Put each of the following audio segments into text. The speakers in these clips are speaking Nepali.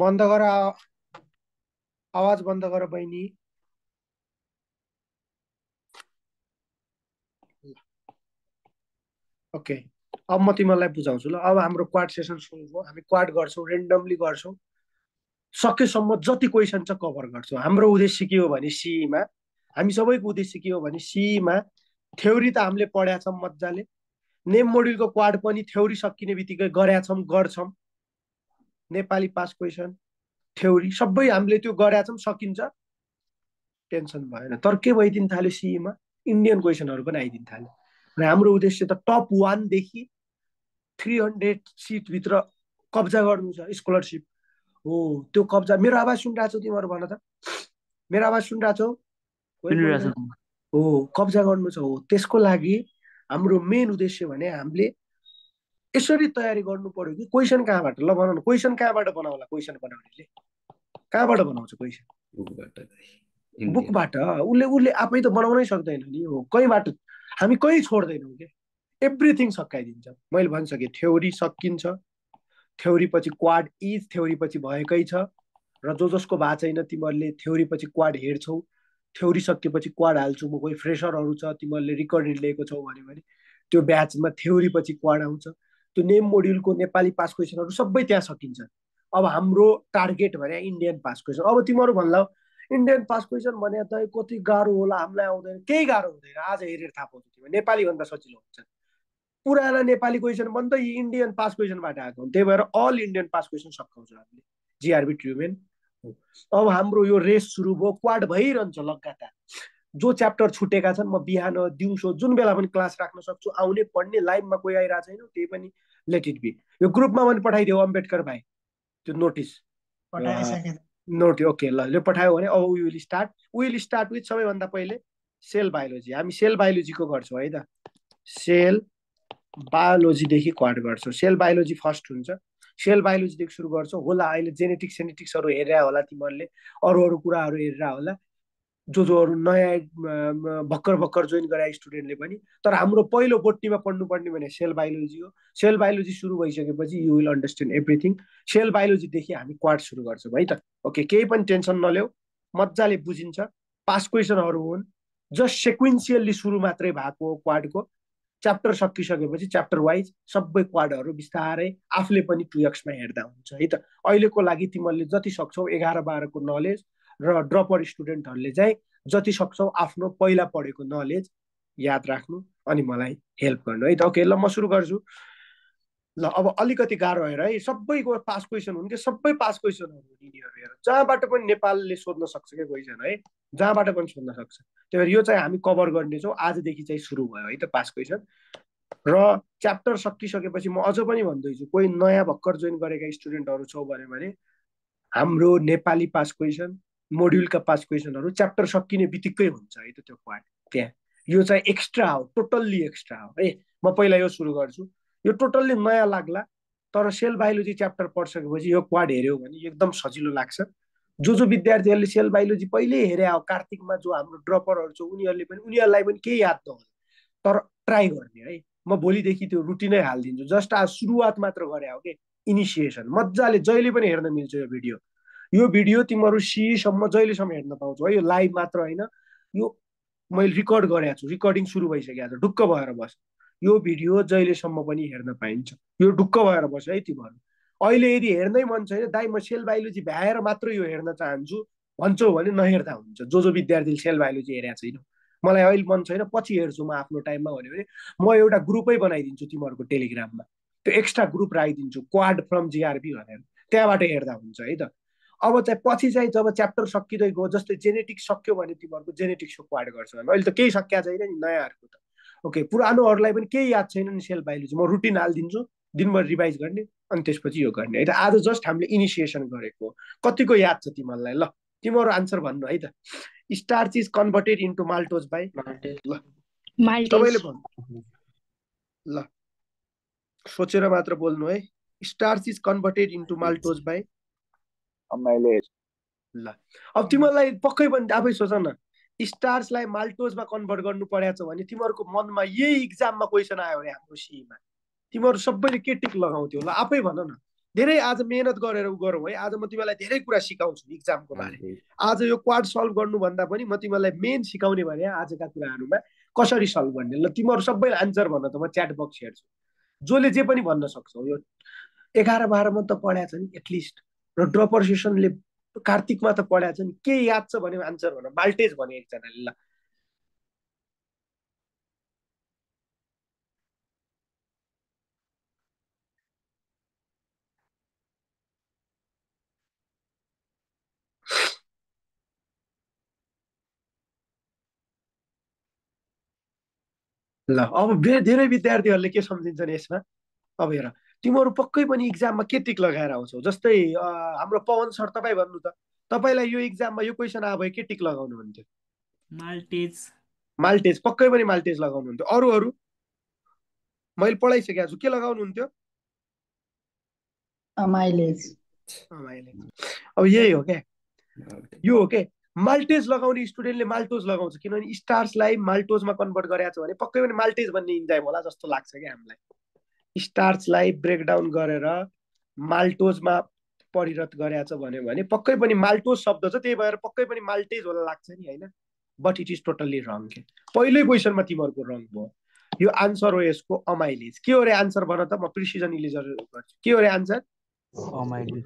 बन्द गर आवाज बन्द गर बहिनी। ओके, अब म तिमीलाई बुझाउँछु ल। अब हाम्रो क्वाड सेसन सुरु भयो। हामी क्वाड गर्छौँ, रेन्डमली गर्छौँ। सकेसम्म जति क्वेसन छ कभर गर्छौँ। हाम्रो उद्देश्य के हो भने सीईमा, हामी सबैको उद्देश्य के हो भने सीईमा थ्योरी त हामीले पढाएको छौँ मजाले। नेम मोड्युलको क्वाड पनि थ्योरी सकिने बित्तिकै गरेका छौँ, गर्छौँ। नेपाली पास क्वेसन थ्योरी सबै हामीले त्यो गरेका छौँ, सकिन्छ, टेन्सन भएन। तर के भइदिन थाल्यो सीईमा, इन्डियन क्वेसनहरू पनि आइदिन थाल्यो। र हाम्रो उद्देश्य त टप 1 देखि 300 सिटभित्र कब्जा गर्नु छ, स्कलरसिप हो। त्यो कब्जा, मेरो आवाज सुनिरहेको छौ तिमीहरू भन त? मेरो आवाज सुनिरहेको छौ? कोही बोल्दैन हो। कब्जा गर्नु छ हो। त्यसको लागि हाम्रो मेन उद्देश्य भने हामीले यसरी तयारी गर्नु पर्यो कि क्वेसन कहाँबाट, ल भन न, क्वेसन कहाँबाट बनाउला? क्वेसन बनाउनेले कहाँबाट बनाउँछ क्वेसन? बुकबाट। उसले उसले आफै त बनाउनै सक्दैन नि हो, कहीँबाट हामी कहीँ छोड्दैनौँ कि, एभ्रिथिङ सकाइदिन्छ। मैले भनिसकेँ थ्योरी सकिन्छ, थ्योरी पछि क्वाड इज थ्योरी पछि भएकै छ। र जसको भएको छैन तिमीहरूले थ्योरी पछि क्वाड हेर्छौ, थ्योरी सकेपछि क्वाड हाल्छु म। कोही फ्रेसरहरू छ, तिमीहरूले रिकर्डेड लिएको छौ भने त्यो ब्याचमा थ्योरी पछि क्वाड आउँछ। त्यो नेम मोड्युलको नेपाली पास क्वेसनहरू सबै त्यहाँ सकिन्छ। अब हाम्रो टार्गेट भने इन्डियन पास क्वेसन। अब तिमीहरू भन्ला इन्डियन पास क्वेसन भने त कति गाह्रो होला, हामीलाई आउँदैन। केही गाह्रो हुँदैन, आज हेरेर थाहा पाउँछ तिमी। नेपाली भन्दा सजिलो हुन्छ। पुराना नेपाली क्वेसन पनि त इन्डियन पास क्वेसनबाट आएको हो। त्यही भएर अल इन्डियन पास क्वेसन सकाउँछौँ हामीले, जिआरबी ट्युमेन। अब हाम्रो यो रेस सुरु भयो, क्वाड भइरहन्छ लगातार। जो च्याप्टर छुटेका छन् म बिहान दिउँसो जुन बेला पनि क्लास राख्न सक्छु, आउने पढ्ने। लाइभमा कोही आइरहेको छैन त्यही पनि लेट इट बी। यो ग्रुपमा पनि पठाइदियो अम्बेडकर भाइ त्यो नोटिस। नोट ओके, ल पठायो भने अब विल स्टार्ट विथ सबैभन्दा पहिले सेल बायोलोजी। हामी सेल बायोलोजीको गर्छौँ है त। सेल बायोलोजीदेखि क्वाड गर्छौँ। सेल बायोलोजी फर्स्ट हुन्छ, सेल बायोलोजीदेखि सुरु गर्छौँ होला। अहिले जेनेटिक्सहरू हेरेर होला तिमीहरूले, अरू अरू कुराहरू हेरेर होला, जोहरू नयाँ भर्खर भर्खर जोइन गरे स्टुडेन्टले पनि। तर हाम्रो पहिलो बोट्टीमा पढ्नुपर्ने भने सेल बायोलोजी हो। सेल बायोलोजी सुरु भइसकेपछि you will understand everything. Cell बायोलोजीदेखि हामी क्वाड सुरु गर्छौँ है त। ओके, केही पनि टेन्सन नल्याऊ, मजाले बुझिन्छ। पास क्वेसनहरू हुन्, जस्ट सेक्वेन्सियल्ली सुरु मात्रै भएको हो क्वाडको। च्याप्टर सकिसकेपछि च्याप्टर वाइज सबै क्वाडहरू बिस्तारै आफूले पनि 2x मा हेर्दा हुन्छ है त। अहिलेको लागि तिमीहरूले जति सक्छौ 11-12को नलेज, र ड्रपर स्टुडेन्टहरूले चाहिँ जति सक्छौ आफ्नो पहिला पढेको नलेज याद राख्नु, अनि मलाई हेल्प गर्नु है त। ओके, ल म सुरु गर्छु। ल अब अलिकति गाह्रो हेर है, सबैको पास क्वेसन हुन् कि, सबै पास क्वेसनहरू यिनीहरू हेर, जहाँबाट पनि नेपालले सोध्न सक्छ क्या क्वेसन है, जहाँबाट पनि सोध्न सक्छ। त्यही भएर यो चाहिँ हामी कभर गर्नेछौँ, आजदेखि चाहिँ सुरु भयो है त पास क्वेसन। र च्याप्टर सकिसकेपछि म अझ पनि भन्दैछु, कोही नयाँ भर्खर जोइन गरेका स्टुडेन्टहरू छौ भने हाम्रो नेपाली पास क्वेसन, मोड्युलका पास क्वेसनहरू च्याप्टर सकिने बित्तिकै हुन्छ है त त्यो क्वाड त्यहाँ। यो चाहिँ एक्स्ट्रा हो, टोटल्ली एक्स्ट्रा हो है। म पहिला यो सुरु गर्छु, यो टोटल्ली नयाँ लाग्ला। तर सेल बायोलोजी च्याप्टर पढिसकेपछि यो क्वाड हेऱ्यौ भने एकदम सजिलो लाग्छ। जो विद्यार्थीहरूले सेल बायोलोजी पहिले हेरे हो कार्तिकमा, जो हाम्रो ड्रपरहरू छ उनीहरूलाई पनि केही याद नहोला, तर ट्राई गर्ने है। म भोलिदेखि त्यो रुटिनै हालिदिन्छु। जस्ट आज सुरुवात मात्र गरे हो कि, इनिसिएसन। मजाले जहिले पनि हेर्न मिल्छ यो भिडियो। यो भिडियो तिमीहरू सीसम्म जहिलेसम्म हेर्न पाउँछौ है, यो लाइभ मात्र होइन, यो मैले रिकर्ड गरेको छु, रिकर्डिङ सुरु भइसकेको छ। ढुक्क भएर बस, यो भिडियो जहिलेसम्म पनि हेर्न पाइन्छ, यो ढुक्क भएर बस है तिमीहरू। अहिले यदि हेर्नै मन छैन, दाइ म सेल बायोलोजी भ्याएर मात्र यो हेर्न चाहन्छु भन्छौ भने नहेर्दा हुन्छ। जो विद्यार्थीले सेल बायोलोजी हेरेको छैन, मलाई अहिले मन छैन पछि हेर्छु म आफ्नो टाइममा भन्यो भने, म एउटा ग्रुपै बनाइदिन्छु तिमीहरूको टेलिग्राममा। त्यो एक्स्ट्रा ग्रुप राखिदिन्छु, क्वाड फ्रम जिआरबी भनेर, त्यहाँबाट हेर्दा हुन्छ है त। अब चाहिँ पछि चाहिँ जब च्याप्टर सकिँदै गयो, जस्तै जेनेटिक्स सक्यो भने तिमीहरूको जेनेटिक्सको क्वाड गर्छ भने, अहिले त केही सकिया छैन नि नयाँहरूको त। ओके, पुरानोहरूलाई पनि केही याद छैन नि सेल बायोलोजी, म रुटिन हालिदिन्छु, दिनभर रिभाइज गर्ने, अनि त्यसपछि यो गर्ने है त। आज जस्ट हामीले इनिसिएसन गरेको, कतिको याद छ तिमीहरूलाई? ल तिमीहरू आन्सर भन्नु है त। Starch is converted into maltose by, ल सबैले भन्नु ल, सोचेर मात्र बोल्नु है। Starch is converted into maltose by, ल अब तिमीहरूलाई पक्कै पनि आफै सोच न, स्टार्चलाई माल्टोजमा कन्भर्ट गर्नु परेको छ भने तिमीहरूको मनमा यही इक्जाममा क्वेसन आयो भने हाम्रो सीमा, तिमीहरू सबैले के टिक लगाउँथ्यो? ल आफै भन न, धेरै आज मेहनत गरेर उ गरौँ है। आज म तिमीलाई धेरै कुरा सिकाउँछु इक्जामको बारे। आज यो क्वाड सल्भ गर्नुभन्दा पनि म तिमीलाई मेन सिकाउने भने आजका कुराहरूमा कसरी सल्भ गर्ने। ल तिमीहरू सबै आन्सर भन त, म च्याट बक्स हेर्छु। जसले जे पनि भन्न सक्छौ। यो 11-12 त पढाएको छ नि एटलिस्ट, र ड्रपर सेसनले कार्तिकमा त पढाएको छ नि। के याद छ भने आन्सर भन। माल्टेज भने एकजनाले। ल ल अब धेरै विद्यार्थीहरूले के सम्झिन्छन् यसमा। अब हेर, तिमीहरू पक्कै पनि इक्जाममा के टिक लगाएर आउँछौ। जस्तै हाम्रो पवन सर, तपाईँ भन्नु त, तपाईँलाई यो इक्जाममा यो क्वेसन आयो भए के टिक लगाउनु हुन्थ्यो? माल्टेज। माल्टेज, पक्कै पनि माल्टेज लगाउनु हुन्थ्यो। अरू मैले पढाइसकेको छु, के लगाउनु हुन्थ्यो? अमाइलेज। अब यही हो क्या, यो हो क्या। माल्टेज लगाउने स्टुडेन्टले माल्टोज लगाउँछ, किनभने स्टार्चलाई माल्टोजमा कन्भर्ट गरेको छ भने पक्कै पनि माल्टेज भन्ने इन्जाइम होला जस्तो लाग्छ क्या हामीलाई। स्टार्चलाई ब्रेकडाउन गरेर माल्टोजमा परिणत गरेको छ भने पक्कै पनि माल्टोज शब्द छ, त्यही भएर पक्कै पनि माल्टेज होला लाग्छ नि, होइन? बट इट इज टोटल्ली रङ के। पहिल्यै क्वेसनमा तिमीहरूको रङ भयो। यो आन्सर हो यसको अमाइलेज। के हो रे आन्सर भन त, म प्रिसिजन इलेजर गर्छु। के हो रे आन्सर?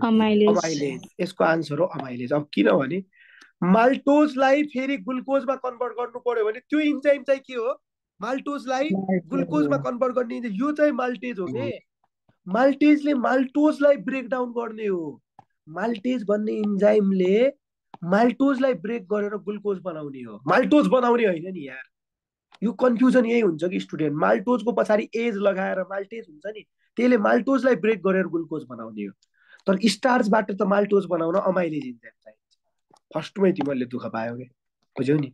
अमाइलेज। यसको आन्सर हो अमाइलेज। अब किनभने माल्टोजलाई फेरि ग्लुकोजमा कन्भर्ट गर्नु पर्यो भने त्यो इन्जाइम चाहिँ के हो? माल्टोजलाई ग्लुकोजमा कन्भर्ट गर्ने इन्जाइम, यो चाहिँ माल्टेज हो के। माल्टेजले माल्टोजलाई ब्रेकडाउन गर्ने हो। माल्टेज भन्ने इन्जाइमले माल्टोजलाई ब्रेक गरेर ग्लुकोज बनाउने हो, माल्टोज बनाउने होइन नि यार। यो कन्फ्युजन यही हुन्छ कि स्टुडेन्ट, माल्टोजको पछाडि एज लगाएर माल्टेज हुन्छ नि, त्यसले माल्टोजलाई ब्रेक गरेर ग्लुकोज बनाउने हो। तर स्टार्चबाट त माल्टोज बनाउन अमाइलेज इन्जाइम चाहिन्छ। फर्स्टमै तिमीहरूले दुःख पायो कि, बुझ्यौ नि?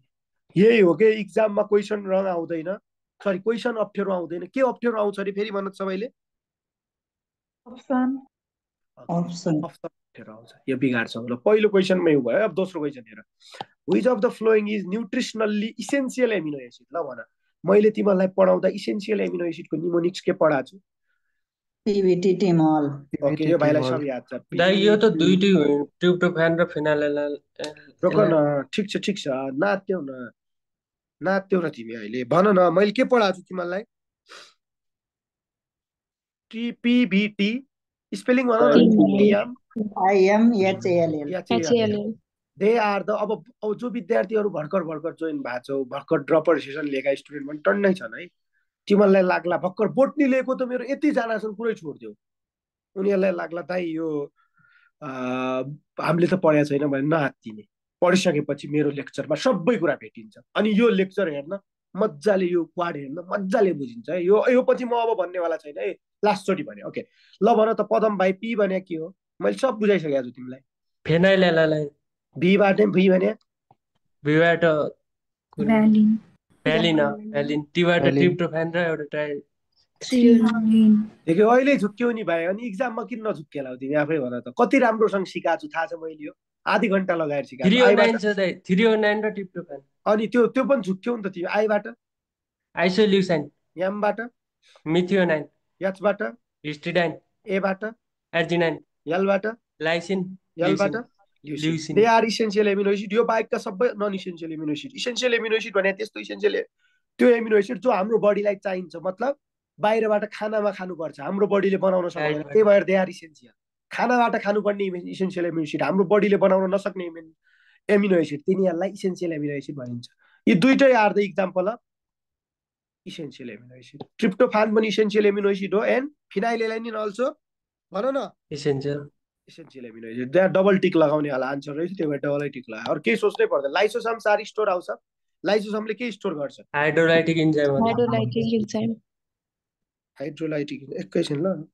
यही हो कि इक्जाममा क्वेसन रङ आउँदैन, सरी क्वेसन अप्ठ्यारो आउँदैन। के अप्ठ्यारो आउँछ अरे फेरि भन्नु सबैले? अप्सन अप्ठ्यारो आउँछ, यो बिगार्छ। ल पहिलो क्वेसनमै भयो। अब दोस्रो क्वेसन हेर। Which of the following is nutritionally essential amino acid? ल भन, मैले तिमीहरूलाई पढाउँदा इसेन्सियल एमिनो एसिडको निमोनिक्स के पढाएको छु? पिभिटी टिमोल। ओके, यो भाइलाई सब याद छ। दाइ यो त दुईटै ट्रिप्टोफान र फिनाइल। रोक न, ठिक छ ठिक छ, नाच्यौ न, नाच्यौ न तिमी अहिले। भन न मैले के पढाएको छु तिमीहरूलाई? टिपिभिटी स्पेलिङ भन न। IMHALL। They are the. अब जो विद्यार्थीहरू भर्खर जोइन भएको छौ, भर्खर ड्रपर सेसन लिएका स्टुडेन्ट पनि टन्नै छन् है। तिमीहरूलाई लाग्ला भर्खर बोटनी लिएको त मेरो यतिजना छन् पुरै छोडिदेऊ। उनीहरूलाई लाग्ला दाइ यो हामीले त पढाएको छैन भने नहात्तिने। पढिसकेपछि मेरो लेक्चरमा सबै कुरा भेटिन्छ। अनि यो लेक्चर हेर्न मजाले, यो क्वाड हेर्न मजाले बुझिन्छ है। यो पछि म अब भन्नेवाला छैन है, लास्टचोटि भने। ओके ल भन त पदम भाइ, पी भने के हो? मैले सब बुझाइसकेको छु तिमीलाई। फिनाइल। बीबाट भी भने बीबाट भ्यालिन। टीबाट ट्रिप्टोफान र एउटा देख्यो अहिले झुक्क्यौ नि भाइ। अनि इक्जाममा किन नझुक्केलाउ तिमी आफै भन त। कति राम्रोसँग सिकाएको छु थाहा छ मैले, यो आधी घन्टा लगाएर सिकाएको। 309 छ दाइ, 309 र ट्रिप्टोफान। अनि त्यो पनि झुक्क्यौ नि त तिमी। आईबाट आइसोल्युसन, एमबाट मिथियोनाइन, एचबाट हिस्टिडाइन, एबाट एर्जिनाइन, एलबाट लाइसिन, एलबाट leucine. They are essential amino acid. यो बाहेकका सबै non essential amino acid. Essential amino acid भने त्यस्तो इसेन्सियल त्यो एमिनो एसिड जो हाम्रो बडीलाई चाहिन्छ, मतलब बाहिरबाट खानामा खानुपर्छ, हाम्रो बडीले बनाउन सक्दैन। त्यही भएर दे आर इसेन्सियल। खानाबाट खानुपर्ने इसेन्सियल एमिनो एसिड, हाम्रो बडीले बनाउन नसक्ने एमिनो एसिड, तिनीहरूलाई इसेन्सियल एमिनो एसिड भनिन्छ। यी दुइटै are the example of essential amino acid. Tryptophan पनि इसेन्सियल एमिनो एसिड हो, एन्ड फिनाइलेलाइनिन अल्सो भन न इसेन्सियल एमिनो एसिड। त्यहाँ डबल टिक लगाउने वाला आन्सर रहेछ, त्यही भएर डबलै टिक लगायो। अरू केही सोच्नै पर्दैन। लाइसोसम्स आर स्टोर हाउस अफ। लाइसोसमले के स्टोर गर्छ? Hydrolytic enzyme. हाइड्रोलाइटिक, एकैछिन ल।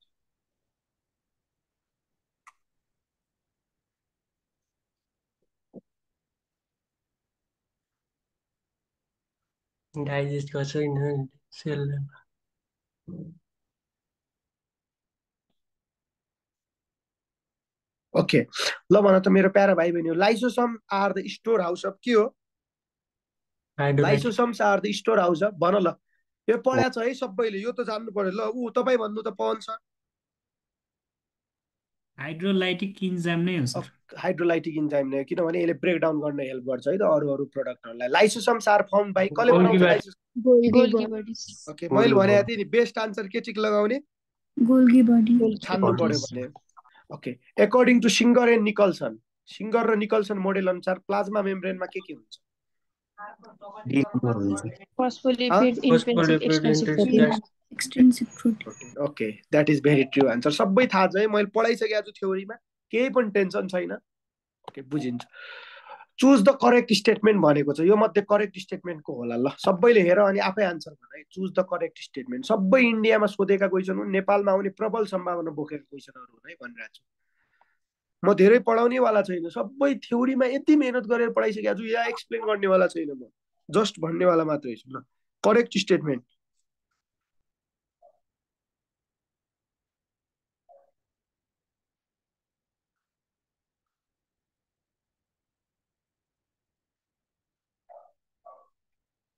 डाइजेस्ट गर्छ नि सेलले। ओके ल भन त मेरो प्यारा भाइ बहिनी, lysosome are the store house of के हो? Lysosomes are the store house of. भन ल, यो पढाएको छ है सबैले, यो त जान्नु पर्यो। ल तपाईँ भन्नु त पवन सर। हाइड्रोलाइटिक इन्जाइम नै हो सर। हाइड्रोलाइटिक इन्जाइम नै, किनभने यसले ब्रेक डाउन गर्न हेल्प गर्छ है त अरू प्रोडक्टहरूलाई। लाइसोसम्स आर फर्म बाइ कसले बनाउँछ लाइसोसम? Golgi bodies. ओके, मैले भनेको थिएँ नि बेस्ट आन्सर के टिक लगाउने? Golgi body. छान्नु पर्यो भने। Okay, according to Singer and Nicolson, Singer र निकल्सन मोडेल अनुसार प्लाज्मा मेम्ब्रेनमा के हुन्छ? Phospholipid intrinsic extrinsic protein. Extrinsic protein. Okay, that is very true answer. सबै थाहा छ है, मैले पढाइसकेको छु थ्योरीमा, केही पनि टेन्सन छैन। ओके, बुझिन्छ। चुज द करेक्ट स्टेटमेन्ट भनेको छ, यो मध्ये करेक्ट स्टेटमेन्ट को होला? ल सबैले हेर अनि आफै आन्सर भन है। Choose the correct statement. सबै इन्डियामा सोधेका क्वेसन हुन्, नेपालमा आउने प्रबल सम्भावना बोकेका क्वेसनहरू हुन् है भनिरहेको छु। म धेरै पढाउनेवाला छैन, सबै थ्योरीमा यति मेहनत गरेर पढाइसकेको छु, या एक्सप्लेन गर्नेवाला छैन, म जस्ट भन्नेवाला मात्रै छु। ल करेक्ट स्टेटमेन्ट।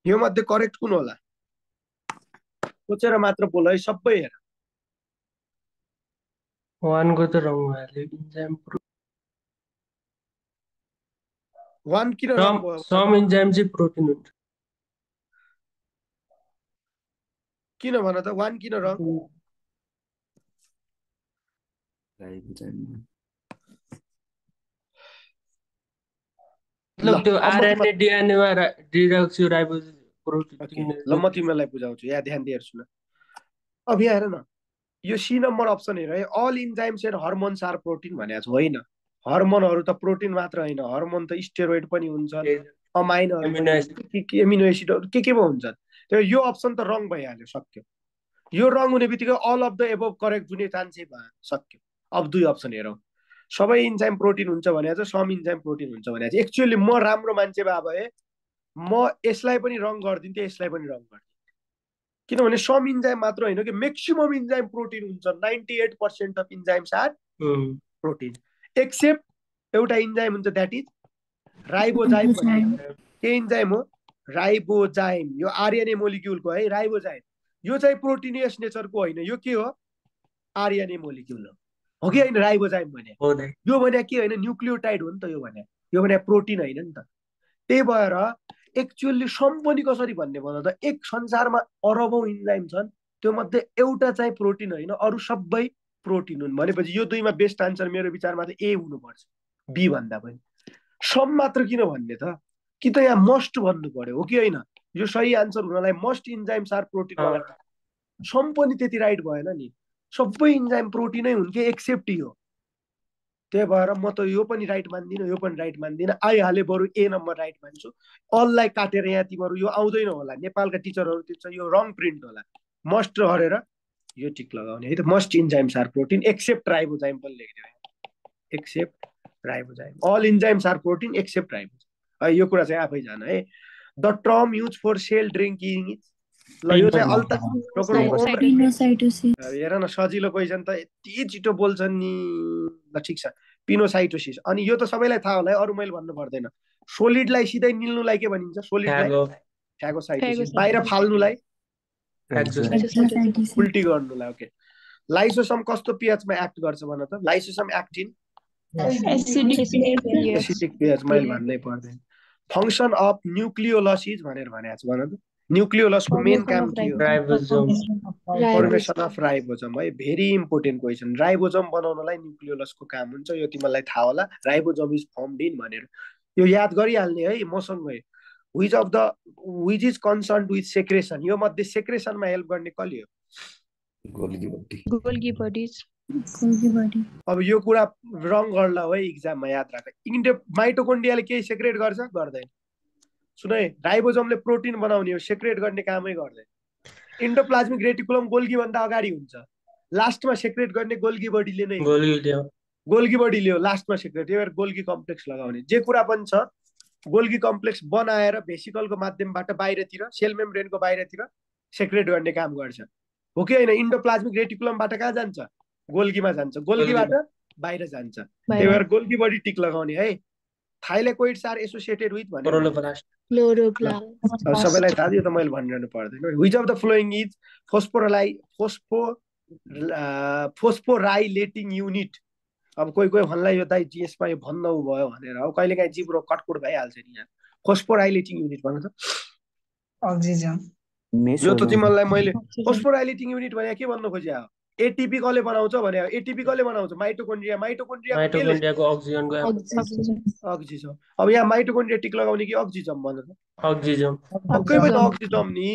यो मध्ये करेक्ट कुन होला? सोचेर मात्र बोल है, सबै हेर। 1 को त रङ भयो इन्जाइम। 1 किन रङ भयो? सम इन्जाइम चाहिँ प्रोटिन हुन्छ। किन भन त 1 किन रङ? मतलब त्यो आरएनए डिएनए मा डिडक्सियो राइबोज प्रोटिन। ल म तिमीलाई बुझाउँछु, यहाँ ध्यान दिएर सुन। अब यहाँ हेर न, यो सी नम्बर अप्सन हेर है, all enzymes and hormones are protein भनेको छ। होइन, हर्मोनहरू त प्रोटिन मात्र होइन, हर्मोन त स्टेरोइड पनि हुन्छ, अमाइनहरू पनि, एमिनो एसिडहरू के पो हुन्छन्। त्यो यो अप्सन त रङ भइहाल्यो, सक्यो। यो रङ हुने बित्तिकै all of the above correct हुने चान्सै भयो, सक्यो। अब दुई अप्सन हेरौँ, सबै इन्जाइम प्रोटिन हुन्छ भनेको छ, सम इन्जाइम प्रोटिन हुन्छ भनेको छ। एक्चुअली म राम्रो मान्छे भए म यसलाई पनि रङ गरिदिन्थेँ, यसलाई पनि रङ गरिदिन्थेँ, किनभने सम इन्जाइम मात्र होइन कि म्याक्सिमम इन्जाइम प्रोटिन हुन्छ। 98% of enzymes are protein, except एउटा इन्जाइम हुन्छ, द्याट इज राइबोजाइम। के इन्जाइम हो? राइबोजाइम। यो आरएनए मोलिक्युलको है, राइबोजाइम। यो चाहिँ प्रोटिनियस नेचरको होइन, यो के हो? आरएनए मोलिक्युल हो कि होइन? राइबोजाइम भने यो भने के होइन? न्युक्लियोटाइड हो नि त यो भने, यो भने प्रोटिन होइन नि त। त्यही भएर एक्चुअली सम पनि कसरी भन्ने भन त, एक संसारमा अरबौं इन्जाइम छन्, त्यो मध्ये एउटा चाहिँ प्रोटिन होइन, अरू सबै प्रोटिन हुन् भनेपछि यो दुईमा बेस्ट आन्सर मेरो विचारमा त ए हुनुपर्छ, बी भन्दा पनि। सम मात्र किन भन्ने त? कि त यहाँ मस्ट भन्नु पर्यो, हो कि होइन? यो सही आन्सर हुनलाई मस्ट इन्जाइम्स आर प्रोटिन वाला। सम पनि त्यति राइट भएन नि, सबै इन्जाइम प्रोटिनै हुन् कि एक्सेप्ट यो। त्यही भएर म त यो पनि राइट मान्दिनँ, यो पनि राइट मान्दिनँ, आइहाले बरु ए नम्बर राइट मान्छु। अललाई काटेर यहाँ तिमीहरू यो आउँदैन होला, नेपालका टिचरहरू त्यो यो रङ प्रिन्ट होला, मस्ट हरेर यो टिक लगाउने है त। Most enzymes are protein except ribozyme पनि लेखिदियो, except ribozyme. All enzymes are protein except ribozyme है, यो कुरा चाहिँ आफै जान है। The term use for cell drinking is, ल यो चाहिँ अल्टा हेर न, सजिलो क्वेसन त यति छिटो बोल्छन् नि। ल ठिक छ, पिनोसाइटोसिस। अनि यो त सबैलाई थाहा होला है, अरू मैले भन्नु पर्दैन। सोलिडलाई सिधै निल्नुलाई के भनिन्छ? सोलिडलाई फ्यागोसाइटोसिस। बाहिर फाल्नुलाई उल्टी गर्नुलाई। ओके, लाइसोसम कस्तो पीएचमा एक्ट गर्छ भन त? लाइसोसम एक्टिन एसिडिक पीएच, मैले भन्नै पर्दैन। फङ्सन अफ न्युक्लियोलसिस भनेर भनेको छ, भन त। न्युक्लियोलसको मेन काम के हो? फर्मेसन अफ राइबोजम है, भेरी इम्पोर्टेन्ट क्वेसन। राइबोजम बनाउनलाई न्युक्लियोलसको काम हुन्छ, यो तिमीलाई थाहा होला। राइबोजम इज फर्मड इन भनेर यो याद गरिहाल्ने है मसँगै। Which is concern with secretion, यो मध्ये सेक्रेसनमा हेल्प गर्ने कसले हो? Golgi bodies. अब यो कुरा रङ गर्ला है इक्जाममा, याद राख। माइटोकोन्ड्रियाले केही सेक्रेट गर्छ? गर्दैन। सुन है, राइबोजमले प्रोटिन बनाउने हो, सेक्रेट गर्ने कामै गर्दैन। इन्डोप्लाज्मिक रेटिकुलम गोल्गी भन्दा अगाडि हुन्छ, लास्टमा सेक्रेट गर्ने गोल्गी बडीले नै, गोल्गी बडीले हो लास्टमा सेक्रेट। त्यही भएर गोल्गी कम्प्लेक्स लगाउने। जे कुरा पनि छ, गोल्गी कम्प्लेक्स बनाएर भेसिकलको माध्यमबाट बाहिरतिर, सेल मेम्ब्रेनको बाहिरतिर सेक्रेट गर्ने काम गर्छ, हो कि होइन? इन्डोप्लाज्मिक रेटिकुलमबाट कहाँ जान्छ? गोल्गीमा जान्छ, गोल्गीबाट बाहिर जान्छ। त्यही भएर गोल्गी बडी टिक लगाउने है। थाइलेकोइड्स आर एसोसिएटेड विथ भने सबैलाई थाहा, यो त मैले भनिरहनु पर्दैन। Which of the following is phosphorylating unit अब कोही कोही भन्ला यो दाइ जिएसमा यो भन्न उ भयो भनेर अब कहिले काहीँ जिब्रो कटकुट भइहाल्छ नि यहाँ फोस्फोराइलेटिङ युनिट भन त Oxygen. यो त तिमीलाई मैले फोस्फोराइलेटिङ युनिट भने के भन्न खोजे हो एटिपी कसले बनाउँछ भने एटिपी कसले बनाउँछ माइटोकोन्ड्रिया माइटोकोन्ड्रियाको अक्सिजनको अक्सिजम अब यहाँ माइटोकोन्ड्रिया टिक लगाउने कि अक्सिजम भन त अक्सिजम पक्कै पनि अक्सिजम नि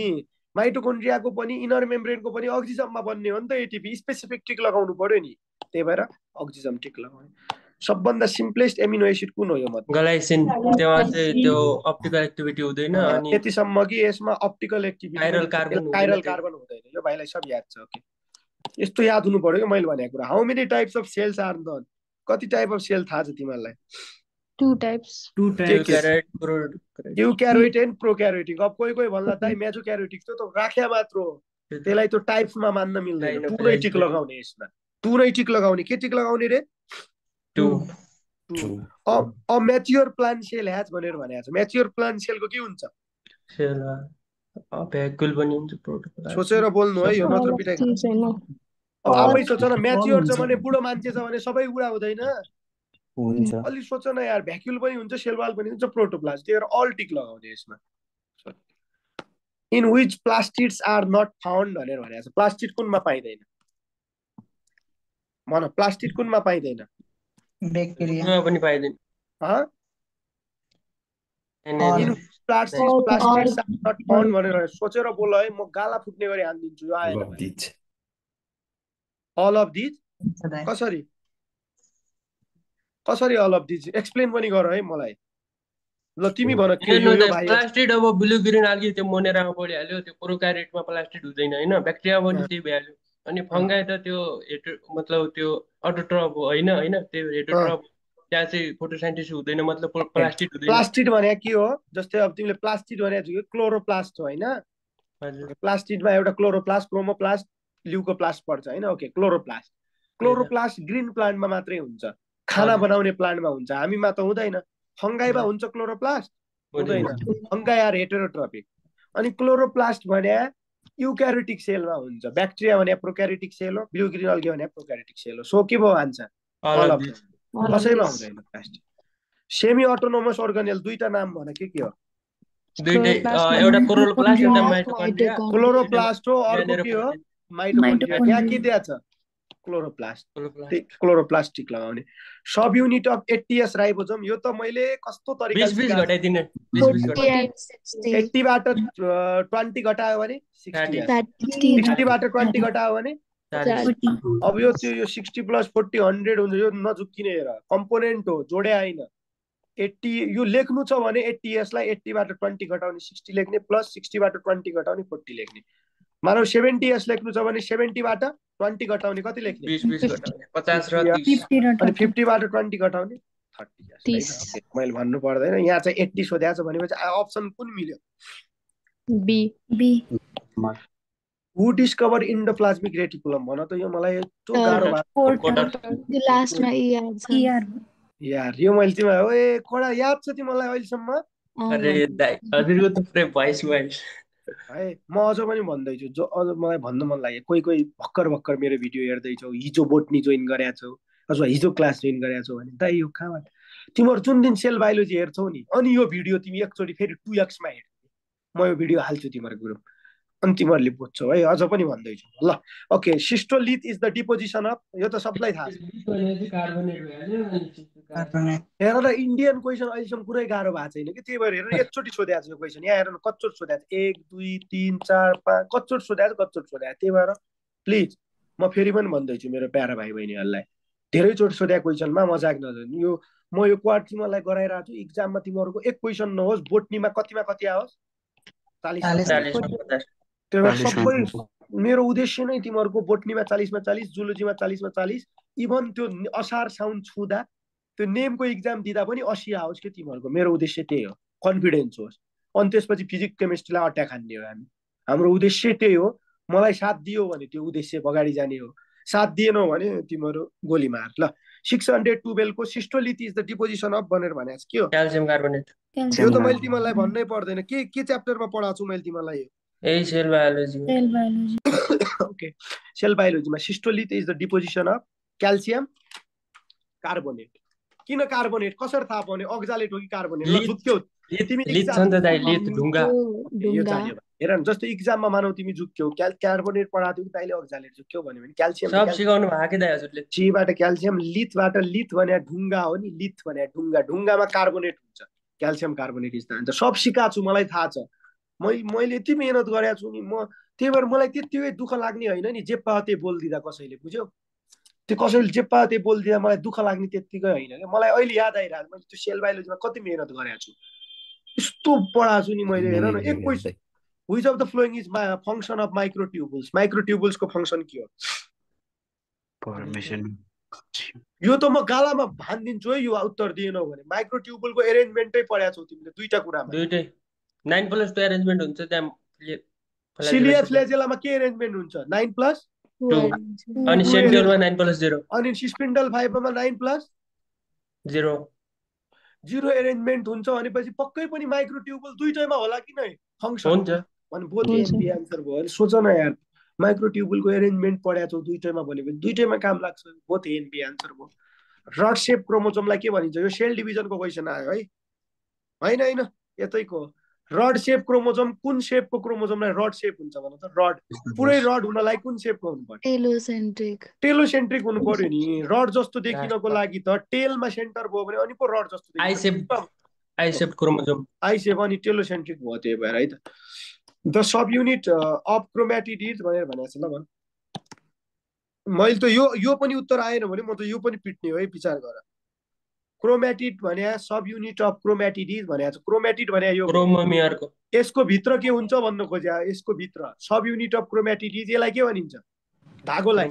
माइटोकोन्ड्रियाको पनि इनर मेम्ब्रेनको पनि अक्सिजममा बन्ने हो नि त एटिपी स्पेसिफिक टिक लगाउनु पर्यो नि त्यही भएर अक्सिजम टिक लगाउने सबभन्दा सिम्पलेस्ट एमिनो एसिड कुन हो यो मत ग्लाइसिन त्यसमा चाहिँ त्यो अप्टिकल एक्टिभिटी हुँदैन अनि त्यतिसम्म कि यसमा अप्टिकल एक्टिभिटी काइरल कार्बन हुँदैन यो भाइलाई सब याद छ ओके यस्तो याद हुनु पर्यो कि मैले भनेको कुरा how many types of cells are then कति टाइप अफ सेल थाहा छ तिमीलाई Two types. Eukaryote and prokaryotic अब कोही कोही भन्ला दाइ मेसोक्यारियोटिक त राख्या मात्र हो त्यसलाई त टाइप्समा मान्न मिल्दैन टुरै टिक लगाउने यसमा टुरै टिक लगाउने के टिक लगाउने रे अ म्याच्योर प्लान्ट सेल ह्याज भनेर भनेको छ म्याच्योर प्लान्ट सेलको के हुन्छ सेल भ्याक्युल पनि हुन्छ प्रोटोप्लास्ट सोचेर बोल्नु है यो नत्र पिटाइ अब आफै सोच न म्याच्योर छ भने बुढो मान्छे छ भने सबै बुढा हुँदैन हुन्छ अलि सोच न यार भ्याक्युल पनि हुन्छ सेल वाल पनि हुन्छ प्रोटोप्लास्ट त्यही भएर अल टिक लगाउने यसमा in which plastids are not found भनेर भनेको छ प्लास्टिड कुनमा पाइँदैन भन प्लास्टिड कुनमा पाइँदैन Bacteria. पनि पाइँदैन in plastids are not found भनेर सोचेर बोल है म गाला फुट्ने गरी हानिदिन्छु यो आएन अल अफ दिज कसरी कसरी अल अफ दिज एक्सप्लेन पनि गर है मलाई ल तिमी भन के यो भाइ प्लास्टिड अब ब्लू ग्रीन आल्गी त्यो मोनेरामा बढिहाल्यो त्यो प्रोकारियोटमा प्लास्टिड हुँदैन हैन ब्याक्टेरिया पनि त्यही भइहाल्यो अनि फंगाई त त्यो मतलब त्यो अटोट्रफ होइन हैन त्यो हेटोट्रफ त्यहाँ चाहिँ फोटोसिन्थेसिस हुँदैन मतलब प्लास्टिड हुँदैन प्लास्टिड भने के हो जस्तै अब तिमीले प्लास्टिड भने क्लोरोप्लास्ट हो हैन हजुर प्लास्टिडमा एउटा क्लोरोप्लास्ट क्रोमोप्लास्ट ल्युकोप्लास्ट पर्छ हैन ओके क्लोरोप्लास्ट ग्रीन प्लान्टमा मात्रै हुन्छ खाना बनाउने प्लान्टमा हुन्छ हामीमा त हुँदैन फंगाईमा हुन्छ क्लोरोप्लास्ट हुँदैन फंगाई आर हेटेरोट्रपिक अनि क्लोरोप्लास्ट भने यूक्यारियोटिक सेलमा हुन्छ ब्याक्टेरिया भने प्रोक्यारियोटिक सेल हो ब्लू ग्रीन अल्गे भने प्रोक्यारियोटिक सेल हो सो के भयो आन्सर कसैमा हुँदैन प्लास्टिक सेमी अटोनोमस अर्गानेल दुईटा नाम भन के हो दुईटै एउटा क्लोरोप्लास्ट एउटा माइटोकोन्ड्रिया क्लोरोप्लास्ट हो अर्को के हो माइटोकोन्ड्रिया यहाँ के दिया छ क्लोरोप्लास्टिक लगाउने sub unit of ATS ribosome यो त मैले कस्तो तरिकाले 20 घटाइदिने 80 बाट 20 घटायो भने 60 बाट 20 घटायो भने अब यो 60 प्लस 40 100 हुन्छ यो नझुक्किने हेर कम्पोनेन्ट हो जोडे हैन 80 यो लेख्नु छ भने एटीएस लाई 80 बाट 20 घटाउने 60 लेख्ने प्लस 60 बाट 20 घटाउने 40 लेख्ने मानौ 70s लेख्नु छ भने 70 बाट 20 घटाउने कति लेख्ने 20 घटाउने 50 र 30 अनि 50 बाट 20 घटाउने 30 मैले भन्नु पर्दैन यहाँ चाहिँ 80 सोध्या छ भनेपछि अप्सन कुन मिल्यो be who discover endoplasmic reticulum भन त यो मलाई यस्तो गाह्रो त्यो लास्टमा यार यो मैले तिमीलाई ओए कोडा याद छ तिमीलाई अहिलेसम्म अरे दाइ हजुरको त पुरै भोइस है म अझ पनि भन्दैछु जो अझ मलाई भन्न मन लाग्यो कोही कोही भर्खर मेरो भिडियो हेर्दैछौ हिजो बोटनी जोइन गरेका छौ अथवा हिजो क्लास जोइन गरेका छौ भने दाइ यो कहाँबाट तिमीहरू जुन दिन सेल बायोलोजी हेर्छौ नि अनि यो भिडियो तिमी एकचोटि फेरि 2x मा हेर् म यो भिडियो हाल्छु तिम्रो ग्रुप अनि तिमीहरूले बुझ्छौ है अझ पनि भन्दैछु ल okay cystolith is the deposition of यो त सबलाई थाहा छ हेर र इन्डियन क्वेसन अहिलेसम्म कुरै गाह्रो भएको छैन कि त्यही भएर हेर एकचोटि सोधेको छ यो क्वेसन यहाँ हेर कच्चोट सोधेको छ 1 2 3 4 5 कच्चोट सोधेको त्यही भएर प्लिज म फेरि पनि भन्दैछु मेरो प्यारा भाइ बहिनीहरूलाई धेरैचोटि सोधेको क्वेसनमा मजाक नगर्नु यो म यो क्वाड तिमीहरूलाई गराइरहेको छु इक्जाममा तिमीहरूको एक क्वेसन नहोस् बोटनीमा कतिमा कति आओस् 40 त्यही भएर सबै मेरो उद्देश्य नै तिमीहरूको बोटनीमा 40 मा 40 जुलोजीमा 40 मा 40 इभन त्यो असार साउन्ड छुँदा त्यो नेमको इक्जाम दिँदा पनि 80 आओस् कि तिमीहरूको मेरो उद्देश्य त्यही हो कन्फिडेन्स होस् अनि त्यसपछि फिजिक्स केमिस्ट्रीलाई अट्याक हान्ने हो हाम्रो उद्देश्य त्यही हो मलाई साथ दियो भने त्यो उद्देश्य अगाडि जाने हो साथ दिएनौ भने तिमीहरू गोली मार ल 612 को सिस्टोलिथ इज द डिपोजिसन अफ भनेर भनेको छ के हो क्याल्सियम कार्बोनेट यो त मैले तिमीलाई भन्नै पर्दैन के च्याप्टरमा पढाएको छु मैले तिमीलाई ए सेल बायोलोजी ओके सेल बायोलोजीमा cystolith is the deposition of calcium carbonate. किन कार्बोनेट कसरी थाहा पाउने अक्जालेट हो कि कार्बोनेट? ल लिथ झुक्क्यौ तिमी लिथ छ नि त दाइ, लिथ ढुङ्गा। यो ढुङ्गा जान्यो हेर न, जस्तो इक्जाममा मानौ तिमी झुक्क्यौ कार्बोनेट पढाएको थियो तैँले अक्जालेट झुक्क्यौ भन्यो भने क्याल्सियम सब सिकाउनु भएको कि दाइ हजुरले? सीबाट क्याल्सियम, लिथबाट लिथ भने ढुङ्गा हो नि, लिथ भने ढुङ्गा, ढुङ्गामा कार्बोनेट हुन्छ, calcium carbonate is the answer. सब सिकाएको छु, मलाई थाहा छ, मैले यति मेहनत गरेको छु नि म, त्यही भएर मलाई त्यतिकै दुःख लाग्ने होइन नि जे पायो त्यही बोलिदिँदा कसैले, बुझ्यौ? त्यो कसैले जे पायो त्यही बोलिदिँदा मलाई दुःख लाग्ने त्यत्तिकै होइन क्या। मलाई अहिले याद आइरहेको मैले त्यो सेल बायोलोजीमा कति मेहनत गरेको छु, यस्तो पढाएको छु नि मैले। हेर न एक question, which of the following is function of microtubules? माइक्रोट्युबुल्सको फङ्सन के हो? यो त म गालामा भानिदिन्छु है, यो उत्तर दिएनौ भने। माइक्रोट्युबुलको एरेन्जमेन्टै पढाएको छौ तिमीले दुईटा कुरामा। दुईटै 9+2 एरेन्जमेन्ट हुन्छ त्यहाँ। सिलिया फ्ल्याजेलामा के एरेन्जमेन्ट हुन्छ? 9+2 अनि सेन्ट्रियोलमा 9+0 अनि स्पिन्डल फाइबरमा 9+0 0 एरेन्जमेन्ट हुन्छ भनेपछि पक्कै पनि माइक्रोट्युबुल दुईटैमा होला कि नै फङ्सन हुन्छ। भने बोथ एन्ड आन्सर भयो। अनि सोच न यार, माइक्रोट्युबुलको एरेन्जमेन्ट पढाएको छौ दुईटैमा भनेपछि दुईटैमा काम लाग्छ, बोथ एन्ड बी आन्सर भयो। रड सेप क्रोमोजोमलाई के भनिन्छ? यो सेल डिभिजनको क्वेसन आयो है, होइन होइन यतैको। रड सेप क्रोमोजोम कुन सेपको क्रोमोजोमलाई रड सेप हुन्छ भन त? रड पुरै रड हुनलाई कुन सेपको हुनु पर्यो? टेलोसेन्ट्रिक। टेलोसेन्ट्रिक हुनु पर्यो नि। रड जस्तो देखिनको लागि त टेलमा सेन्टर भयो भने अनि पो रड जस्तो आई सेप क्रोमोजोम, आई सेप अनि टेलोसेन्ट्रिक भयो, त्यही भएर है त। The sub unit of chromatid भनेर भनेको छ। ल भन, मैले त यो पनि उत्तर आएन भने म त यो पनि पिट्ने हो है, विचार गर। क्रोमेटिड भने सब युनिट अफ क्रोमेटिड भनेको छ। क्रोमेटिड भने यो क्रोमोमियरको यसको भित्र के हुन्छ भन्न खोजे। यसको भित्र सब युनिट अफ क्रोमेटिड यसलाई के भनिन्छ? धागोलाई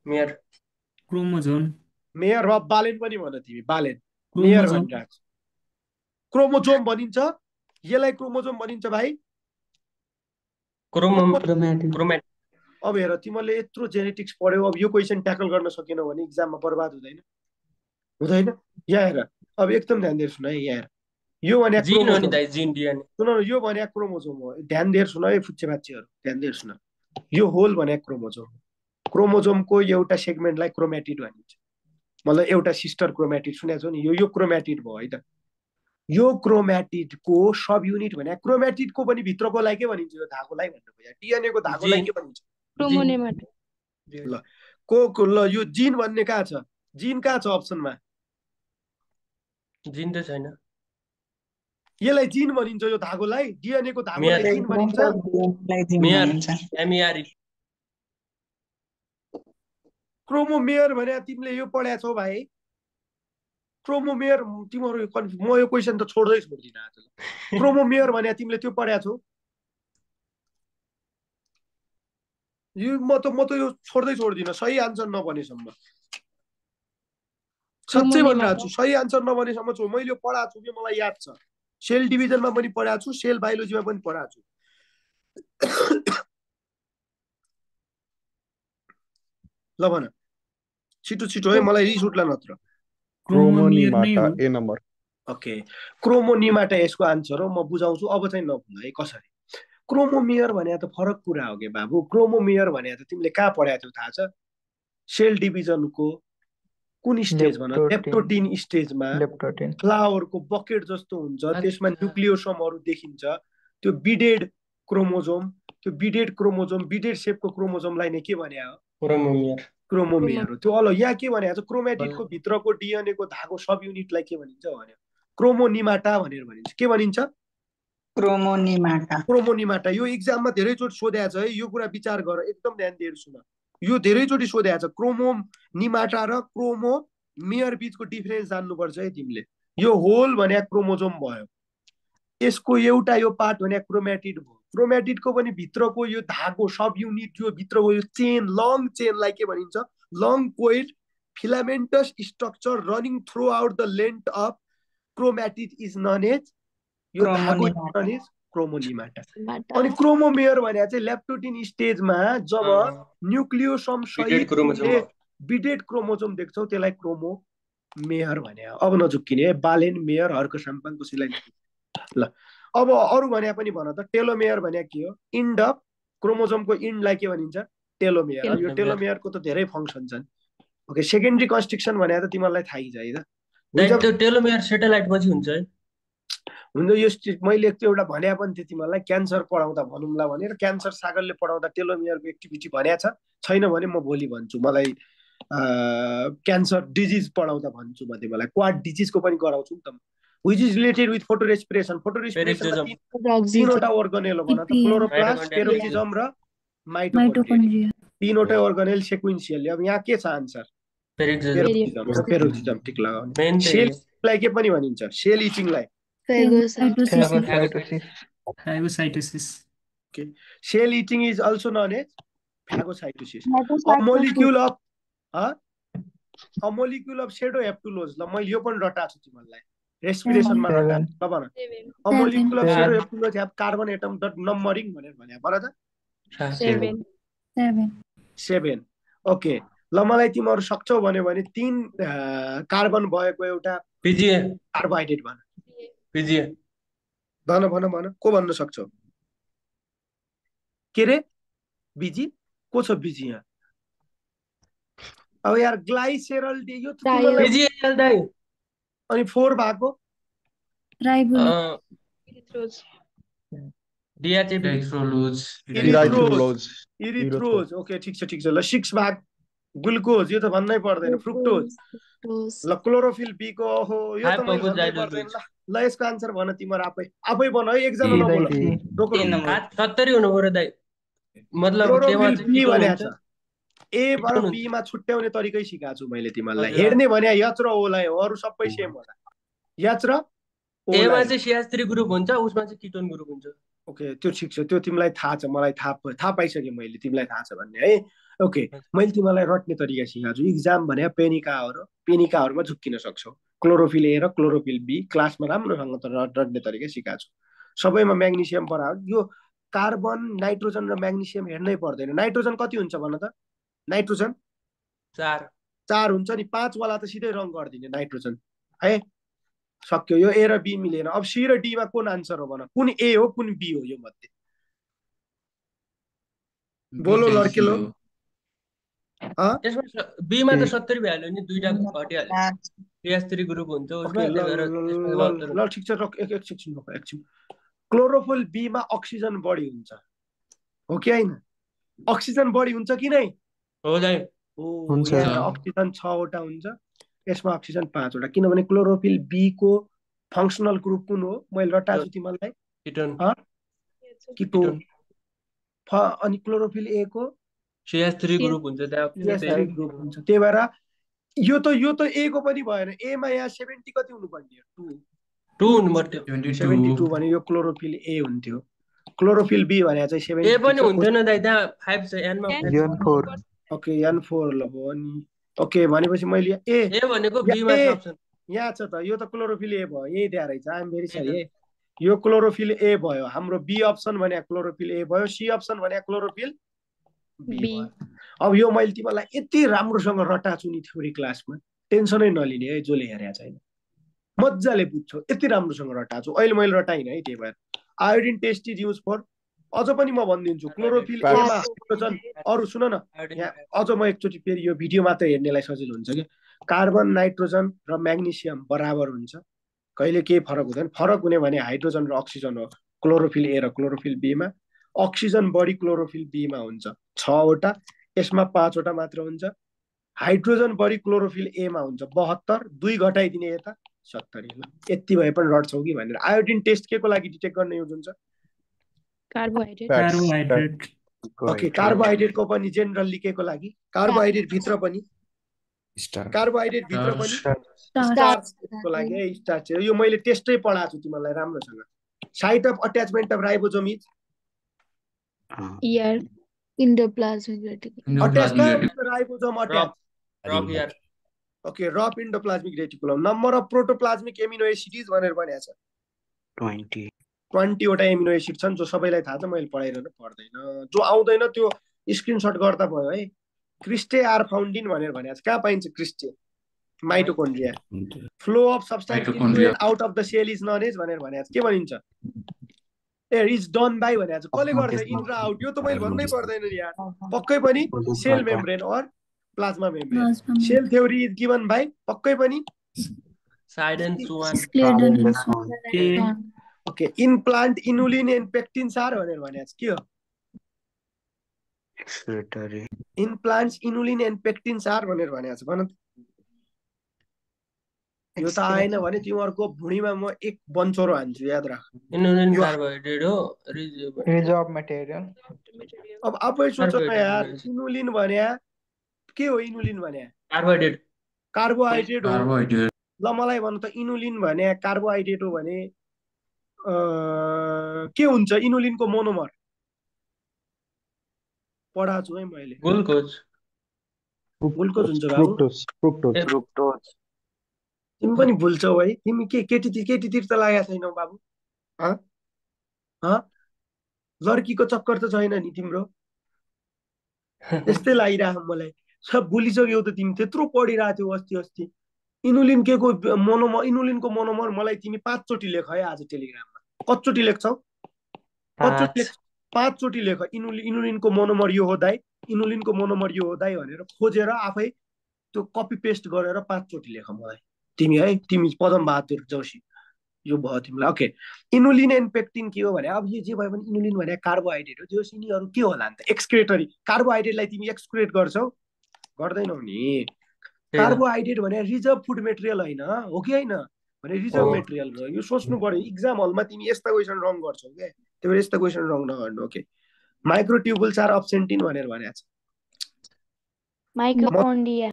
मेयर, क्रोमोजोम, मेयर वा बालेन पनि भन तिमी, बालेन मेयर भनिरहेको छ। क्रोमोजोम भनिन्छ, यसलाई क्रोमोजोम भनिन्छ भाइ। क्रोमेटिड। अब हेर तिमीले यत्रो जेनेटिक्स पढ्यौ, अब यो क्वेसन ट्याकल गर्न सकेनौ भने इक्जाममा बर्बाद हुँदैन? हुँदैन? यहाँ हेर, अब एकदम ध्यान दिएर सुन है, यहाँ हेर, यो भने क्रोमोजोम, सुन न, यो भने क्रोमोजोम हो। ध्यान दिएर सुन है फुच्चे बाच्चीहरू, ध्यान दिएर सुन। यो होल भने क्रोमोजोम, क्रोमोजोमको एउटा सेगमेन्टलाई क्रोमेटिड भनिन्छ। मतलब एउटा सिस्टर क्रोमेटिड सुनेको छौ नि, यो क्रोमेटिड भयो है त। यो क्रोमेटिडको सब युनिट भने क्रोमेटिडको पनि भित्रकोलाई के भनिन्छ? यो धागोलाई भन्नु खोज्या। डीएनए को धागोलाई के भनिन्छ? क्रोमोनेमाटा। ल यो जिन भन्ने कहाँ छ? जिन कहाँ छ अप्सनमा? जिन त छैन। यसलाई जिन भनिन्छ, यो धागोलाई, डीएनए को धागोलाई जिन भनिन्छ। क्रोमोमेयर भने तिमीले यो पढाएको छौ भाइ। क्रोमोमेयर तिमीहरू म यो क्वेसन त छोड्दिन आज। क्रोमोमेयर भने तिमीले त्यो पढाएको छौ? यो म त यो छोड्दिन सही आन्सर नभनेसम्म। साँच्चै भनिरहेको छु, सही आन्सर नभनेसम्म छु। मैले यो पढाएको छु कि मलाई याद छ, सेल डिभिजनमा पनि पढाएको छु, सेल बायोलोजीमा पनि पढाएको छु। ल भन छिटो छिटो है, मलाई रिस उठ्ला नत्र। क्रोमोनिमाटा ए नम्बर। ओके, क्रोमोनिमाटा यसको आन्सर हो। म बुझाउँछु, अब चाहिँ नभुल है कसरी। क्रोमोमेयर भने त फरक कुरा हो कि बाबु। क्रोमोमेयर भने त तिमीले कहाँ पढाएको थियौ थाहा छ? सेल डिभिजनको कुन स्टेज भन? लेप्टोटिन स्टेजमा। फ्लावरको बकेट जस्तो हुन्छ, त्यसमा न्युक्लियोसोमहरू देखिन्छ। त्यो बिडेड क्रोमोजोम, त्यो बिडेड क्रोमोजोम, बिडेड सेपको क्रोमोजोमलाई नै के भने हो? क्रोमोमेयर हो। त्यो अल यहाँ के भने छ? क्रोमेटिडको भित्रको डीएनए को धागो सब युनिटलाई के भनिन्छ भन्यो? क्रोमोनिमाटा भनेर भनिन्छ। के भनिन्छ? क्रोमोनिमाटा। यो इक्जाममा धेरैचोटि सोधेको छ है, यो कुरा विचार गर, एकदम ध्यान दिएर सुन। यो धेरैचोटि सोधेको छ। क्रोमोनिमाटा र क्रोमोमेयर बीचको डिफरेन्स जान्नुपर्छ है तिमीले। यो होल भने क्रोमोजोम भयो, यसको एउटा यो पार्ट भने क्रोमेटिड भयो। क्रोमेटिडको पनि भित्रको यो धागो सब युनिट, यो भित्रको यो चेन, लङ चेनलाई के भनिन्छ? Long coil filamentous structure running throughout the length of chromatid is known as, यो धागो नन एज क्रोमोनिमाटा। अनि क्रोमोमेयर भने चाहिँ लेप्टोटिन स्टेजमा जब न्युक्लियोसोम सहित बिडेड क्रोमोजोम देख्छौ त्यसलाई क्रोमोमेयर भने। अब नझुक्किने, बालेन मेयर हर्क साम्पाङ कसैलाई। ल अब अरू भने पनि भन त। टेलोमेयर भने के हो? इन्ड अफ क्रोमोजोमको इन्डलाई के भनिन्छ? टेलोमेयर। यो टेलोमेयरको त धेरै फङ्सन छन्। ओके सेकेन्डरी कन्स्ट्रक्सन भने त तिमीहरूलाई थाहै छ है त दाइ त्यो टेलोमेयर सेटेलाइट पछि हुन्छ है हुन्छ यो मैले एउटा भने पनि थिएँ तिमीहरूलाई क्यान्सर पढाउँदा भनौँला भनेर क्यान्सर सागरले पढाउँदा टेलोमेयरको एक्टिभिटी भनेको छैन भने म भोलि भन्छु मलाई क्यान्सर डिजिज पढाउँदा भन्छु म तिमीलाई क्वाड डिजिजको पनि गराउँछु नि त which is related with photorespiration तीनवटा अर्गनेल भन त क्लोरोप्लास्ट पेरोक्सिजम र माइटोकोन्ड्रिया तीनवटा अर्गनेल सेक्वेन्शियल अब यहाँ के छ आन्सर पेरोक्सिजम ठीक लगाउने सेललाई के पनि भनिन्छ sale इचिङलाई Phagocytosis. Okay. Cell eating is also known as phagocytosis. A molecule of pseudoheptulose. ल मैले यो पनि रटाएको छु तिमीहरूलाई रेस्पिरेसनमा रटाएको ल भन a molecule of pseudoheptulose have carbon atom dot numbering भनेर भने भन त 7 ओके ल मलाई तिमीहरु सक्छौ भने 3 कार्बन भएको एउटा पिजिए कार्बोहाइड्रेट भन पिजिए भन को भन्न सक्छौ के रे बिजी को छ बिजी यहाँ अब यार ग्लाइसेरल डे यो पिजिए दाइ अनि 4 भएको राइबोलोज इरिथ्रोज ओके ठीक छ ल 6 भाग ग्लुकोज यो त भन्नै पर्दैन फ्रुक्टोज ल क्लोरोफिल बी को ओहो यो त मैले भन्नै पर्दैन ल यसको आन्सर भन तिम्रो आफै भन है एकजना नबोल 70 हुनु पर्यो दाइ मतलब क्लोरोफिल बी भने छ ए बाट बी मा छुट्याउने तरिकै सिकाएको छु मैले तिमीलाई हेर्ने भने यच र ओ लाई हो अरु सबै सेम होला यच र ए मा चाहिँ CH3 ग्रुप हुन्छ उसमा चाहिँ किटोन ग्रुप हुन्छ ओके त्यो ठीक छ त्यो तिमीलाई थाहा छ मलाई थाहा पाइसके मैले तिमीलाई थाहा छ भन्ने है ओके मैले तिमीलाई रट्ने तरिका सिकाएको छु एक्जाम भने पेनिकाहरुमा झुक्किन सक्छौ क्लोरोफिल ए र क्लोरोफिल बी क्लासमा राम्रोसँग रट्ने तरिका सिकाएको छु सबैमा म्याग्नेशियम पढायो यो कार्बन नाइट्रोजन र म्याग्नेशियम हेर्नै पर्दैन नाइट्रोजन कति हुन्छ भन त नाइट्रोजन 4 हुन्छ नि 5 वाला त सिधै रङ गर्दिने नाइट्रोजन है सक्यो यो ए र बी मिलेन अब सी र डी मा कुन आन्सर हो भन कुन ए हो कुन बी हो यो मध्ये बोलो लड्केलो यसमा बी मा त 70 भ्यालु नि दुईटा घटिहाल्यो CH3 ग्रुप हुन्छ उसमा ल ठीक छ एकछिन क्लोरोफिल बी मा अक्सिजन बढी हुन्छ हो कि हैन अक्सिजन बढी हुन्छ कि नै हो दाइ हुन्छ अक्सिजन 6 वटा हुन्छ यसमा अक्सिजन 5 वटा किनभने क्लोरोफिल बी को फंक्शनल ग्रुप कुन हो मैले रटाएको छु तिमीलाई किटोन अनि क्लोरोफिल ए को CH3 ग्रुप हुन्छ CH3 ग्रुप हुन्छ त्यही भएर यो त ए को पनि भएन ए मा यहाँ 70 कति हुनु पर्ने 2 हुनु पर्यो 72 भने यो क्लोरोफिल ए हुन्थ्यो क्लोरोफिल बी भने चाहिँ 70 ए पनि हुन्थेन दाइ त्यहाँ 5 छ एन मा N4 ओके N4 ल भयो अनि ओके भनेपछि मैले ए भनेको बी मा छ अप्सन यहाँ छ त यो त क्लोरोफिल ए भयो यही दिएर रहेछ आई एम भेरी सरी यो क्लोरोफिल ए भयो हाम्रो बी अप्सन भने क्लोरोफिल ए भयो सी अप्सन भने क्लोरोफिल बी अब यो मैले तिमीलाई यति राम्रोसँग रटाछु नि थ्योरी क्लासमा टेन्सनै नलिने है जसले हेरेको छैन मज्जाले बुझ्छौ यति राम्रोसँग रटाछु अहिले मैले रटाइन है त्यही भएर iodine test is use for अझ पनि म भनिदिन्छु क्लोरोफिल ए मा हाइड्रोजन अरु सुन न यहाँ अझ म एकचोटी फेरि यो भिडियो मात्र हेर्नेलाई सजिलो हुन्छ के कार्बन नाइट्रोजन र म्याग्नेशियम बराबर हुन्छ कहिले केही फरक हुँदैन फरक हुने भने हाइड्रोजन र अक्सिजन हो क्लोरोफिल ए र क्लोरोफिल बी मा अक्सिजन बढी क्लोरोफिल बी मा हुन्छ 6 वटा यसमा 5 वटा मात्र हुन्छ हाइड्रोजन बढी क्लोरोफिल ए मा हुन्छ 72 2 घटाइदिने यता 70 यति भए पनि रट्छौ कि भनेर आयोडिन टेस्ट के को लागि डिटेक्ट गर्न युज हुन्छ कार्बोहाइड्रेट ओके कार्बोहाइड्रेट को पनि जेनरली के को लागि कार्बोहाइड्रेट भित्र पनि स्टार्च को लागि है स्टार्च यो मैले टेस्टै पढाएको छु तिमीलाई राम्रोसँग site of attachment of ribosome is endoplasmic reticulum attach ribosome attach okay rough endoplasmic reticulum number of protoplasmic amino acid भनेर भनेको छ 20 वटा एमिनो एसिड छन् जो सबैलाई थाहा छ मैले पढाइरहनु पर्दैन जो आउँदैन त्यो स्क्रिनशट गर्दा भयो है क्रिस्टे आर फाउन्ड इन भनेर भनेको छ कहाँ पाइन्छ cristae mitochondria flow of substance into and out of the cell is known as भनेर भनेको छ के भनिन्छ ए इज डन बाइ भनेको छ कसले गर्छ इन र आउट यो त मैले भन्नै पर्दैन यार पक्कै पनि cell membrane or plasma membrane cell theory is given by पक्कै पनि साइड and Schwann okay in plant inulin and pectin are भनेर भनेको छ के हो excretory in plants inulin and pectin are भनेर भनेको छ भन यो त आएन भने तिमीहरूको भुँडीमा म एक बन्चरो हान्छु याद राख इनुलिन कार्बोहाइड्रेट हो रिजर्भ मटेरियल अब आफै सोच न यार इनुलिन भने के हो इनुलिन भने कार्बोहाइड्रेट कार्बोहाइड्रेट हो ल मलाई भन त इनुलिन भने कार्बोहाइड्रेट हो भने के हुन्छ इनुलिनको मोनोमर पढाएको छु है मैले ग्लुकोज हुन्छ बाबु फ्रुक्टोज तिमी पनि भुल्छौ है तिमी के केटीतिर त लागेको छैनौ बाबु लड्कीको चक्कर त छैन नि तिम्रो यस्तै लागिरहेको मलाई सब भुलिसक्यौ त तिमी त्यत्रो पढिरहेको थियौ अस्ति इनुलिन के को मोनोमर इनुलिनको मोनोमर मलाई तिमी 5 चोटि लेख है आज टेलिग्राममा कतिचोटि लेख्छौ 5 चोटि लेख इनुलिनको मोनोमर यो हो दाइ इनुलिनको मोनोमर यो हो दाइ भनेर खोजेर आफै त्यो कपी पेस्ट गरेर 5 चोटि लेख मलाई तिमी पदम बहादुर जोशी यो भयो तिमीलाई ओके इनुलिन एन्ड पेक्टिन के हो भने अब यो जे भयो भने इनुलिन भने कार्बोहाइड्रेट हो जो यिनीहरू के होला नि त एक्सक्रेटरी कार्बोहाइड्रेटलाई तिमी एक्सक्रेट गर्छौ गर्दैनौ नि कार्बोहाइड्रेट भने रिजर्भ फुड मेटेरियल होइन हो कि होइन भने रिजर्भ मेटेरियल हो यो सोच्नु पर्यो इक्जाम हलमा तिमी यस्ता क्वेसन रङ गर्छौ के त्यही भएर यस्ता क्वेसन रङ नगर्नु ओके माइक्रोट्युबुल्स आर अब्सेन्ट इन भनेर भनेको छ माइक्रोकोन्ड्रिया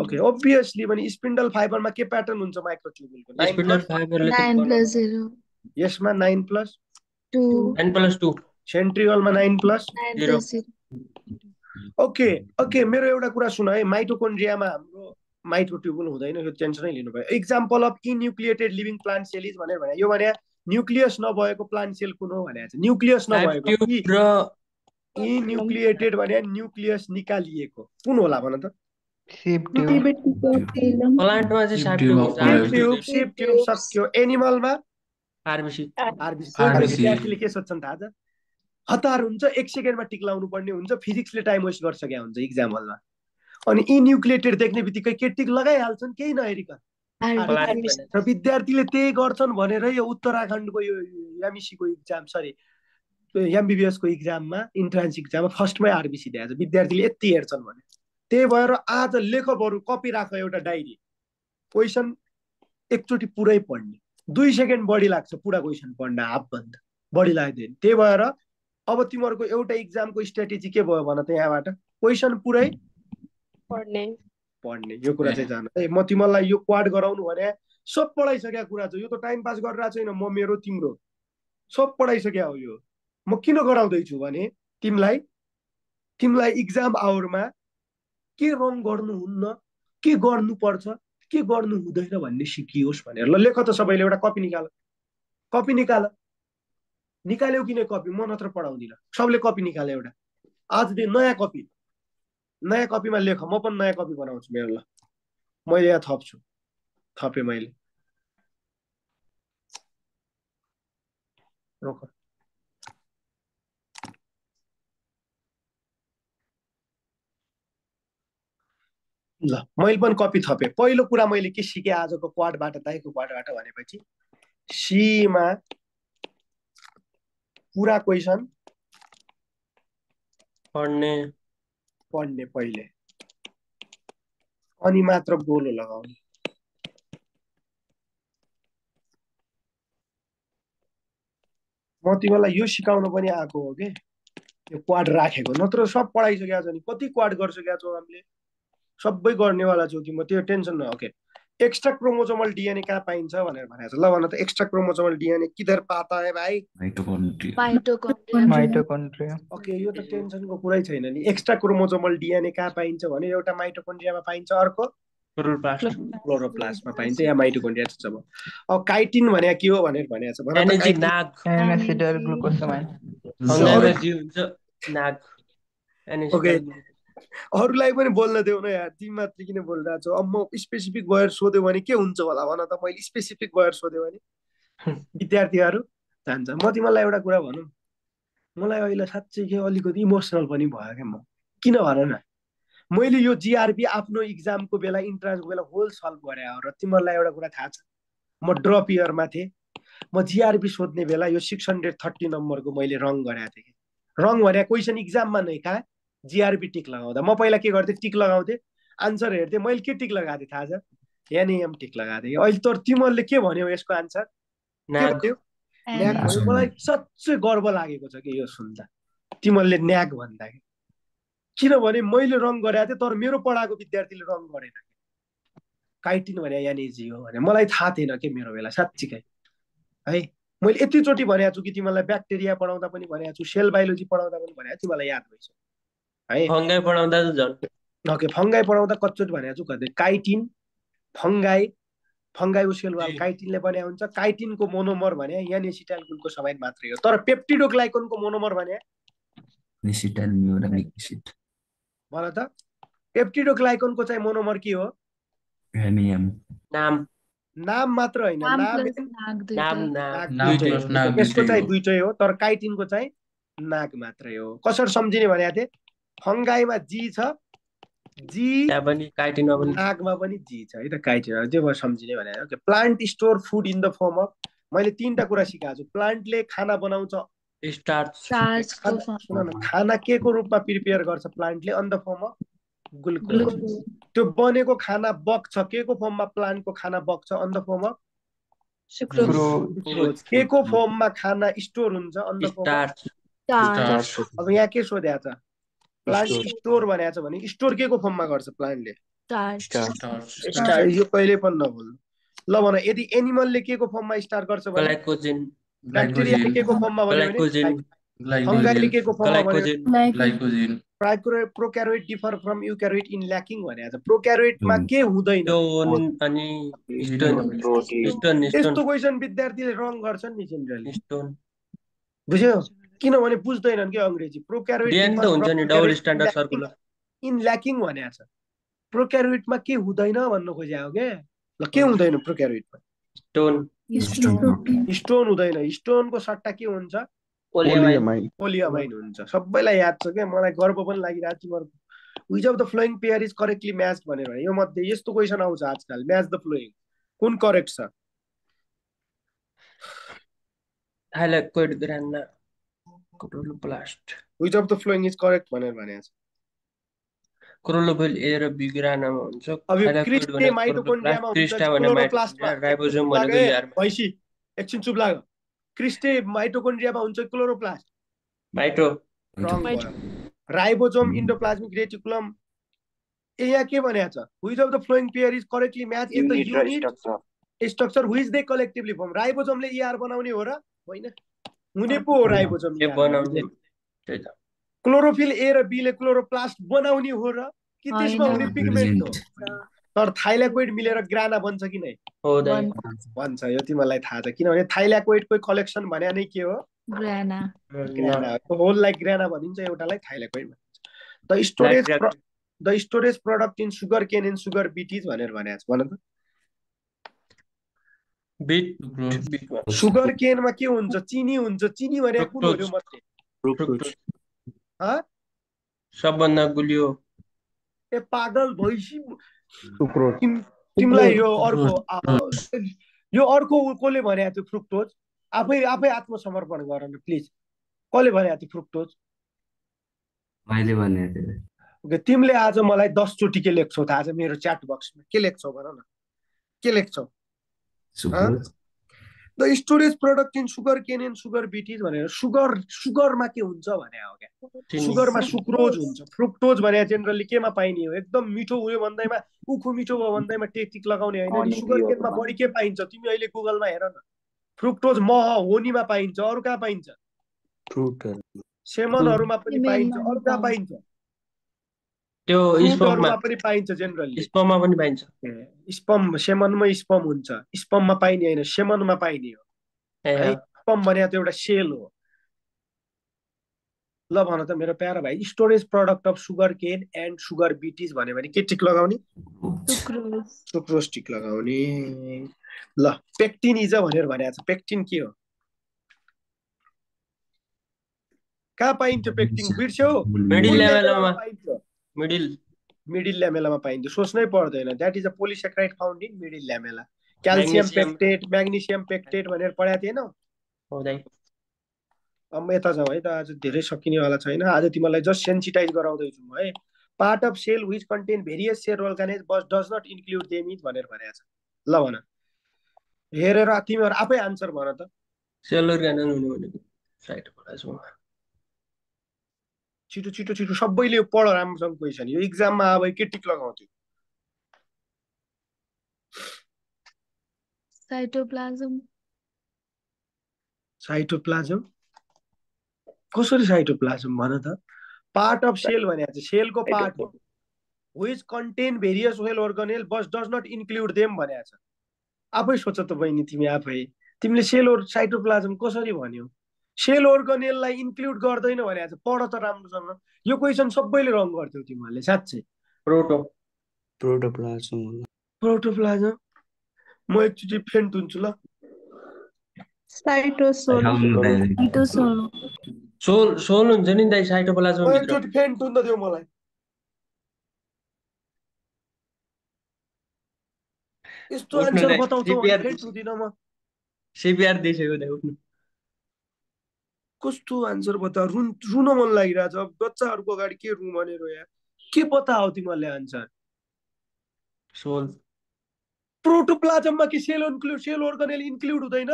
ओके obviously भने स्पिन्डल फाइबरमा के प्याटर्न हुन्छ माइक्रोट्युबुलको स्पिन्डल फाइबरले 9+0 यसमा 9+2 9+2 सेन्ट्रियलमा 9+0 ओके मेरो एउटा कुरा सुन है माइटोकोन्ड्रियामा हाम्रो माइक्रोट्युबुल हुँदैन यो टेन्सनै लिनु भयो example of enucleated living plant cell is भनेर भने यो भने न्युक्लियस नभएको प्लान्ट सेल कुन हो भनेको छ न्युक्लियस नभएको इन्युक्लिएटेड भने न्युक्लियस निकालिएको कुन होला भन त प्लान्टमा चाहिँ सेप ट्युब सक्यो एनिमलमा आरबिसी विद्यार्थीले के सोध्छन् थाहा छ हतार हुन्छ 1 सेकेन्डमा टिक लाउनु पर्ने हुन्छ फिजिक्सले टाइम वेस्ट गर्छ क्या हुन्छ इक्जाम हलमा अनि इन्युक्लिएटेड देख्ने बित्तिकै के टिक लगाइहाल्छन् केही नहेरिकन र विद्यार्थीले त्यही गर्छन् भनेर यो उत्तराखण्डको यो एमइसीको इक्जाम सरी एमबिबिएसको इक्जाममा इन्ट्रान्स इक्जाममा फर्स्टमै आरबिसी दिएछ विद्यार्थीले यति हेर्छन् भने त्यही भएर आज लेख बरु कपी राख एउटा डायरी क्वेसन एकचोटि पुरै पढ्ने 2 सेकेन्ड बढी लाग्छ पुरा क्वेसन पढ्न हाफ भन्दा बढी लाग्दैन त्यही भएर अब तिमीहरूको एउटा इक्जामको स्ट्राटेजी के भयो भन त यहाँबाट क्वेसन पुरै पढ्ने यो कुरा चाहिँ जान है म तिमीलाई यो क्वाड गराउनु भने सब पढाइसकेको कुरा छ यो त टाइम पास गरिरहेको छैन म मेरो तिम्रो सब पढाइसकेको हो यो म किन गराउँदैछु भने तिमीलाई इक्जाम आवरमा के रङ गर्नुहुन्न के गर्नुपर्छ के गर्नु हुँदैन भन्ने सिकियोस् भनेर ल लेख त सबैले एउटा कपी निकाल निकाल्यौ किन कपी म नत्र पढाउँदिन सबले कपी निकाल्यो एउटा आजदेखि नयाँ कपीमा लेख म पनि नयाँ कपी बनाउँछु मेरो ल मैले यहाँ थपेँ मैले रोक ल मैले पनि कपी थपेँ पहिलो कुरा मैले के सिकेँ आजको क्वाडबाट दाइको क्वाडबाट भनेपछि सीमा पुरा क्वेसन पढ्ने पहिले अनि मात्र गोलो लगाउने म तिमीलाई यो सिकाउन पनि आएको हो के यो क्वाड राखेको नत्र सब पढाइसकेको छ नि कति क्वाड गरिसकेका छौ हामीले सबै गर्नेवाला छौ तिम्रो त्यो टेन्सन न ओके एक्स्ट्रा क्रोमोसोमल डीएनए कहाँ पाइन्छ भनेर भनेको छ ल भन त एक्स्ट्रा क्रोमोसोमल डीएनए किधर पाता है भाइ माइटोकन्ड्रिया ओके यो त टेन्सनको कुरै छैन नि एक्स्ट्रा क्रोमोसोमल डीएनए कहाँ पाइन्छ भने एउटा माइटोकन्ड्रियामा पाइन्छ अर्को क्लोरोप्लास्टमा पाइन्छ या माइटोकन्ड्रिया छ अब काइटिन भने के हो भनेर भनेको छ भन त एनएसिडल ग्लुकोसामाइन ओके अरूलाई पनि बोल्न देऊ न यार तिमी मात्र किन बोलिरहेको छौ अब म स्पेसिफिक भएर सोध्यो भने के हुन्छ होला भन त मैले स्पेसिफिक भएर सोध्यो भने विद्यार्थीहरू जान्छ म तिमीलाई एउटा कुरा भनौँ मलाई अहिले साँच्चै के अलिकति इमोसनल पनि भयो क्या म किन भन न मैले यो जिआरपी आफ्नो इक्जामको बेला इन्ट्रान्सको बेला होल सल्भ गरे हो र तिमीहरूलाई एउटा कुरा थाहा छ म ड्रप इयरमा थिएँ म जिआरपी सोध्ने बेला यो 630 नम्बरको मैले रङ गरेको थिएँ कि रङ भने क्वेसन इक्जाममा नै कहाँ जिआरपी टिक लगाउँदा म पहिला के गर्थेँ टिक लगाउँथेँ आन्सर हेर्थेँ मैले के टिक लगाएको थिएँ थाहा छ एनएम टिक लगाएको थिएँ अहिले तर तिमीहरूले के भन्यौ यसको आन्सर के नाग भन्यौ न्याक भन्यो मलाई साँच्चै गर्व लागेको छ कि यो सुन्दा तिमीहरूले न्याक भन्दाखेरि किनभने मैले रङ गरेको थिएँ तर मेरो पढाएको विद्यार्थीले रङ गरेन काइटिन भने एनएजी हो भने मलाई थाहा थिएन के मेरो बेला साँच्चीकै है मैले यतिचोटि भनेको छु कि तिमीलाई ब्याक्टेरिया पढाउँदा पनि भनेको छु सेल बायोलोजी पढाउँदा पनि भनेको छु तिमीलाई याद भइसक्यो है फङ्गाई पढाउँदा त झन् ओके फङ्गाई पढाउँदा कतिचोटि भनेको छु कतै काइटिन फङ्गाई फङ्गाई उसेलवाल काइटिनले बने हुन्छ काइटिनको मोनोमर भने एनएसिटाइलकोलको सबाइन मात्रै हो तर पेप्टिडोग्लाइकोनको मोनोमर भने भन त पेप्टिडोग्लाइकोनको चाहिँ मोनोमर के हो नाम नाम मात्र होइन नाम नाम प्लस नाग नाम दुइटै नाग दुइटै यसको चाहिँ दुइटै हो तर काइटिनको चाहिँ नाग मात्रै हो कसरी सम्झिने भनेको थिएँ फङ्गाईमा जी छ जी त्यहाँ पनि काइटिनमा पनि नागमा पनि जी छ है त काइटिन त्यो भयो सम्झिने भने plant store food in the form of मैले 3टा कुरा सिकाएको छु प्लान्टले खाना बनाउँछ स्टार्च चार्जको सुन न खाना के को रूपमा प्रिपेयर गर्छ प्लान्टले on the form of glucose glucose त्यो बनेको खाना बग्छ के को फर्ममा प्लान्टको खाना बग्छ on the form of glucose के को फर्ममा खाना स्टोर हुन्छ on the form of starch charge अब यहाँ के सोधेको छ प्लान्ट स्टोर भनेको छ भने स्टोर के को फर्ममा गर्छ प्लान्टले चार्ज यो कहिले पनि नभुल्नु ल भन यदि एनिमलले के को फर्ममा स्टार्ट गर्छ भने ग्लाइकोजेन ब्याक्टेरियाले के को फर्ममा भन्यो भने ग्लाइकोजेन फङ्गाईले के को फर्ममा भन्यो glycogen prokaryote differ from eukaryote in lacking भनेको छ प्रोक्यारोइटमा के हुँदैन स्टोन अनि स्टोन यस्तो क्वेसन विद्यार्थीले रङ गर्छन् नि जेनरली स्टोन बुझ्यो किनभने बुझ्दैनन् कि अङ्ग्रेजी प्रोक्यारोइट डिएन त हुन्छ नि double standard circular in lacking भनेको छ प्रोक्यारोइटमा के हुँदैन भन्नु खोजेको हो के ल के हुँदैन प्रोक्यारोइटमा स्टोन स्टोन हुँदैन स्टोनको सट्टा के हुन्छ पोलियमाइन हुन्छ सबैलाई याद छ क्या मलाई गर्व पनि लागिरहेको छ तिमीहरूको which of the following pair is correctly match भनेर यो मध्ये यस्तो क्वेसन आउँछ आजकल म्याच द फ्लोइङ कुन करेक्ट छ thylakoid grana chloroplast which of the following is correct भनेर भनेको छ क्लोरोफिल ए र बी ग्रानामा हुन्छ अब यो थाइलाकोइड क्रिस्टे भने माइटोकोन्ड्रियामा हुन्छ क्रिस्टा भने क्लोरोप्लास्टमा राइबोसोम भनेको यारमा भैँसी एकछिन चुप लाग क्रिस्टे माइटोकोन्ड्रियामा हुन्छ क्लोरोप्लास्ट माइटो रङ भयो राइबोसोम इन्डोप्लाज्मिक रेटिकुलम यहाँ के भनेको छ which of the following pair is correctly match in the unit structure which they collectively form राइबोसोमले इआर बनाउने हो र होइन हुने पो हो राइबोसोम बनाउने त्यही त क्लोरोफिल ए र बीले क्लोरोप्लास्ट बनाउने हो र कि त्यसमा हुने पिगमेन्ट हो तर थाइलाकोइड मिलेर ग्राना बन्छ कि नै भन्छ यो तिमीलाई थाहा छ किनभने थाइलाकोइडको कलेक्सन भने नै के हो ग्राना होललाई ग्राना भनिन्छ एउटालाई थाइलाकोइड भनिन्छ the storage product in sugar can in sugar beet is भनेर भनेको छ भन त सुगर केनमा के हुन्छ चिनी हुन्छ चिनी भने कुन हो मध्ये सबभन्दा गुलियो ए पागल भइसी तिमीलाई यो अर्को कसले भनेको थियो फ्रुक्टोज आफै आत्मसमर्पण गर न प्लिज कसले भनेको थियो फ्रुक्टोज मैले भनेको थिएँ तिमीले आज मलाई 10 चोटि के लेख्छौ त आज मेरो च्याट बक्समा के लेख्छौ भन न के लेख्छौ the storage product in sugar cane and sugar beet is भनेर सुगरमा के हुन्छ भने हो क्या सुगरमा सुक्रोज हुन्छ फ्रुक्टोज भने जेनरली केमा पाइने हो एकदम मिठो उयो भन्दैमा उखु मिठो भयो भन्दैमा टेक लगाउने होइन नि सुगर केनमा बढी के पाइन्छ तिमी अहिले गुगलमा हेर न फ्रुक्टोज मह होनीमा पाइन्छ अरू कहाँ पाइन्छ सेमनहरूमा पनि पाइन्छ अरू कहाँ पाइन्छ त्यो स्पममा पनि पाइन्छ जेनरली स्पममा पनि पाइन्छ स्पम सेमनमै स्पम हुन्छ स्पममा पाइने होइन सेमनमा पाइने हो है स्पम भने त एउटा सेल हो ल भन त मेरो प्यारो भाइ storage product of sugar cane and sugar beets भन्यो भने के टिक लगाउने सुक्रोज टिक लगाउने ल पेक्टिन इज भनेर भनेको छ पेक्टिन के हो कहाँ पाइन्छ पेक्टिन बिर्स्यौ मिडिल लेभलमा मिडिल मिडिल ल्यामेलामा पाइन्छ, सोच्नै पर्दैन। That is a polysaccharide found in middle lamella. Calcium pectate, magnesium pectate भनेर पढाएको थिएन? अब यता जाउँ है त, आज धेरै सकिनेवाला छैन। आज तिमीलाई जस्ट सेन्सिटाइज गराउँदैछु म है। Part of cell which contain various cell organelles but does not include them is भनेर भनेको छ। ल भन, हेरेर तिमीहरू आफै आन्सर भन त। सेल अर्गानेल हुनु भनेको साइटोप्लाज्म। छिटो छिटो छिटो सबैले पढ राम्रोसँग क्वेसन, यो इक्जाममा अब के टिक लगाउँथ्यो? साइटोप्लाज्म। साइटोप्लाज्म कसरी साइटोप्लाज्म भन त? पार्ट अफ सेल भनेको चाहिँ सेलको पार्ट हो। Which contain various cell organelle but does not include them भनेको छ। आफै सोच त बहिनी, तिमी आफै, तिमीले सेल साइटोप्लाज्म कसरी भन्यौ? सेल अर्गानेललाई इन्क्लुड गर्दैन भनेको छ। पढ त राम्रोसँग, यो क्वेसन सबैले रङ गर्थ्यौ तिमीहरूले साँच्चै। प्रोटोप्लाज्म। प्रोटोप्लाज्म म एकचोटि फेन्ट हुन्छु ल। साइटोसोल। सोल हुन्छ नि दाइ साइटोप्लाज्म म भित्र। एकचोटि फेन्ट हुन त देऊ मलाई। यस्तो आन्सर बताउँछौ भने फेन्ट हुँदिन म। सिपिआर दिइसक्यो दाइ, उठ्नु। कस्तो आन्सर बता, रुन मन लागिरहेछ। बच्चाहरूको अगाडि के रुँ भनेर यार, के बताओ तिमीहरूले आन्सर? सोल। प्रोटोप्लाज्ममा कि सेल अर्गानेल इन्क्लुड हुँदैन?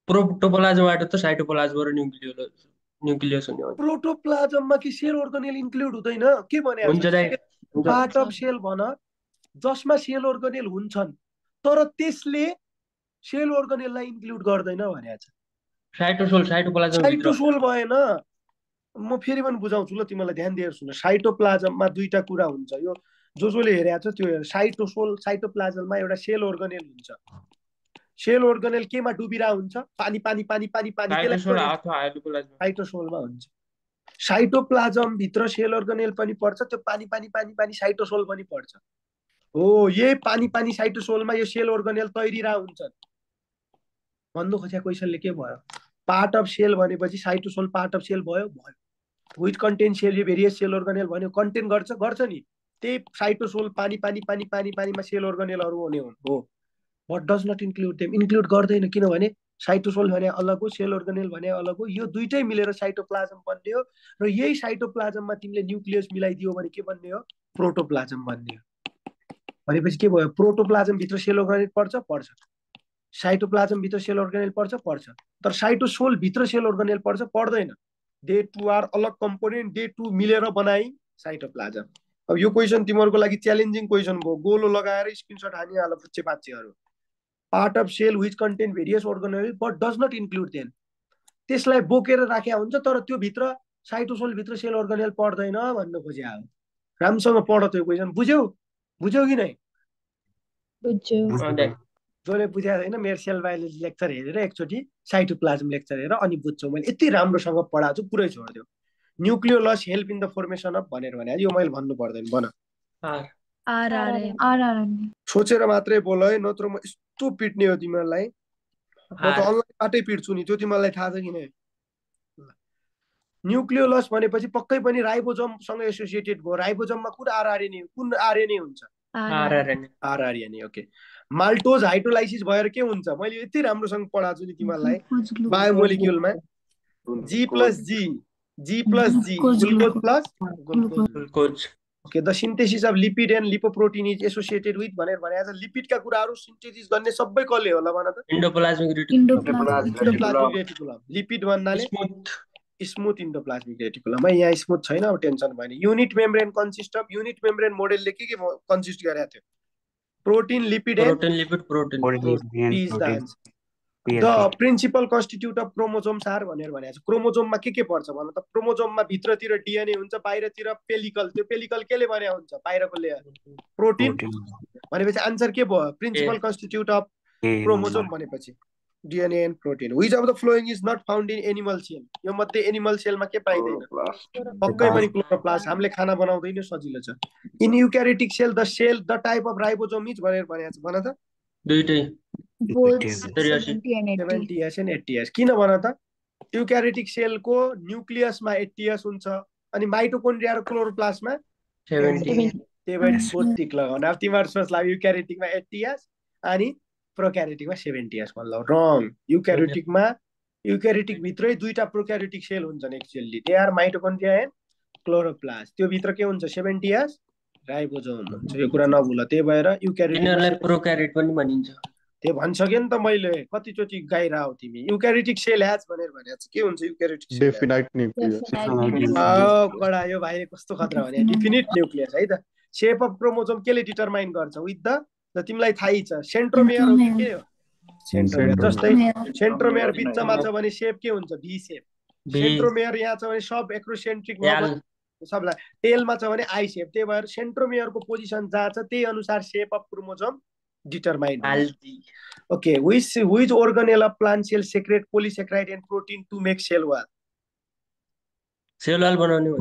प्रोटोप्लाज्मबाट त साइटोप्लाज्म र न्युक्लियस हुने हो। प्रोटोप्लाज्ममा कि सेल अर्गानेल इन्क्लुड हुँदैन? के भने हुन्छ दाइ। पार्ट अफ सेल भन जसमा सेल अर्गानेल हुन्छन् तर त्यसले सेल अर्गानेललाई इन्क्लुड गर्दैन भनेको छ। साइटोसोल साइटोप्लाज्म भित्र। साइटोसोल भएन। म फेरि पनि बुझाउँछु ल, तिमीलाई ध्यान दिएर सुन। साइटोप्लाज्ममा दुईटा कुरा हुन्छ, यो जसले हेरेको छ त्यो हेर। साइटोसोल साइटोप्लाज्ममा एउटा सेल अर्गानेल हुन्छ। सेल अर्गानेल केमा डुबिरा हुन्छ? पानी पानी पानी पानी पानी, साइटोसोलमा हुन्छ। साइटोप्लाज्म भित्र सेल अर्गानेल पनि पर्छ, त्यो पानी पानी पानी पानी साइटोसोल पनि पर्छ। हो, यही पानी पानी साइटोसोलमा यो सेल अर्गानेल तैरिरा हुन्छन्। भन्नु खोजेको क्वेसनले के भयो? पार्ट अफ सेल भनेपछि साइटोसोल पार्ट अफ सेल भयो। Which contain cell various cell organelle भन्यो, कन्टेन गर्छ नि। त्यही साइटोसोल पानी पानी पानी पानी पानीमा सेल अर्गानेलहरू हुने हो। But does not include them, include गर्दैन। किनभने साइटोसोल भने अलग हो, सेल अर्गानेल भने अलग हो। यो दुइटै मिलेर साइटोप्लाज्म बन्ने हो। र यही साइटोप्लाज्ममा तिमीले न्युक्लियस मिलाइदियो भने के बन्ने हो? प्रोटोप्लाज्म बन्ने हो। भनेपछि के भयो? प्रोटोप्लाज्म भित्र सेल अर्गानेल पर्छ। साइटोप्लाज्म भित्र सेल अर्गानेल पर्छ। तर साइटोसोल भित्र सेल अर्गानेल पर्दैन। दे टु आर अलग कम्पोनेन्ट, दे टु मिलेर बनाई साइटोप्लाज्म। अब यो क्वेसन तिमीहरूको लागि च्यालेन्जिङ क्वेसन भयो। गोलो लगाएर स्क्रिनसट हानिहाल फुच्चे पाच्चेहरू। Part of cell which contain various organelle but does not include them, त्यसलाई बोकेर राखेको हुन्छ तर त्यो भित्र साइटोसोल भित्र सेल अर्गानेल पर्दैन भन्न खोजे हो। राम्रोसँग पढ त्यो क्वेसन। बुझ्यौ कि नै? जसले बुझाएको छैन मेरो सेल बायोलोजी लेक्चर हेरेर एकचोटि साइटोप्लाज्म लेक्चर हेरेर अनि बुझ्छौ। मैले यति राम्रोसँग पढाएको छु, पुरै छोडिदियो। Nucleolus help in the formation of भनेर भने यो मैले भन्नु पर्दैन। भन। सोचेर मात्रै बोल है, नत्र म यस्तो पिट्ने हो तिमीहरूलाई। म त अनलाइनबाटै पिट्छु नि, त्यो तिमीलाई थाहा छ कि नै? न्युक्लियोलस भनेपछि पक्कै पनि राइबोजमसँग एसोसिएटेड भयो। राइबोजममा कुन आरएनए हुन्छ? आरआरएनए। ओके। माल्टोज हाइड्रोलाइसिस भएर के हुन्छ? मैले यति राम्रोसँग पढाएको छु नि तिमीहरूलाई बायोमोलिक्युलमा। G plus G glucose plus glucose. Okay. The synthesis of lipid and lipoprotein is associated with भनेर भनेको छ। लिपिडका कुराहरू सिन्थेसिस गर्ने सबै कसले होला भन त? Endoplasmic reticulum. लिपिड भन्नाले स्मुथ इन्डोप्लाज्मिक रेटिकुलम। यहाँ स्मुथ छैन, अब टेन्सन भएन। Unit membrane consist of, unit membrane मोडेलले के कन्सिस्ट गरेको थियो? Protein, lipid and the principal constitute of chromosomes are भनेर भनेको छ। क्रोमोजोममा के पर्छ भन त? क्रोमोजोममा भित्रतिर डिएनए हुन्छ, बाहिरतिर पेलिकल। त्यो पेलिकल केले बन्या हुन्छ? बाहिरको लेयर प्रोटिन। भनेपछि आन्सर के भयो? प्रिन्सिपल कन्स्टिट्युट अफ क्रोमोजोम भनेपछि DNA and protein. Which of the following is not found in animal cell, यो मध्ये एनिमल सेलमा के पाइदैन? पक्कै पनि क्लोरोप्लास्ट। हामीले खाना बनाउँदैन, सजिलो छ। In eukaryotic cell the type of ribosome is भनेर भनेको छ। भन त? दुईटै 70S एन्ड 80S। किन भन त? युक्यारियोटिक सेलको न्युक्लियसमा 80S हुन्छ अनि माइटोकोन्ड्रिया र क्लोरोप्लास्टमा 70 त्यही भएर बोथ टिक लगाउनु। अब तिमीहरू सोच्ला युक्यारियोटिकमा 80 इयर्स अनि प्रोक्यारियोटिकमा 70 इयर्स भन्नु रङ। युक्यारियोटिक भित्रै दुईटा प्रोक्यारियोटिक सेल हुन्छन् actually, they are mitochondria and chloroplast. त्यो भित्र के हुन्छ 70 इयर्स राइबोसोम हुन्छ, यो कुरा नभुल। त्यही भएर यिनीहरूलाई प्रोक्यारियोट पनि भनिन्छ। त्यो भनिसक्यो नि त मैले, कतिचोटि गाइरह तिमी। युक्यारियोटिक सेल ह्याज भनेर भने के हुन्छ युक्यारियोटिक सेल? Definite nucleus. कडा यो भाइले कस्तो खतरा भने डिफिनिट न्युक्लियस है त। शेप अफ क्रोमोसोम केले डिटरमाइन गर्छ? विथ द तिमीलाई थाहै छ सेन्ट्रोमेयर हो कि के हो? सेन्ट्रोमेयर। जस्तै सेन्ट्रोमेयर बिचमा छ भने शेप के हुन्छ? भी शेप। सेन्ट्रोमेयर यहाँ छ भने सब एक्रोसेन्ट्रिक सबलाई, टेलमा छ भने आई शेप। त्यही भएर सेन्ट्रोमेयरको पोजिसन जहाँ छ त्यही अनुसार शेप अफ क्रोमोसोम डिटरमाइन हुन्छ। Okay, which organelle of plant cell secrete polysaccharide and protein to make cell wall? Cell wall बनाउने हो।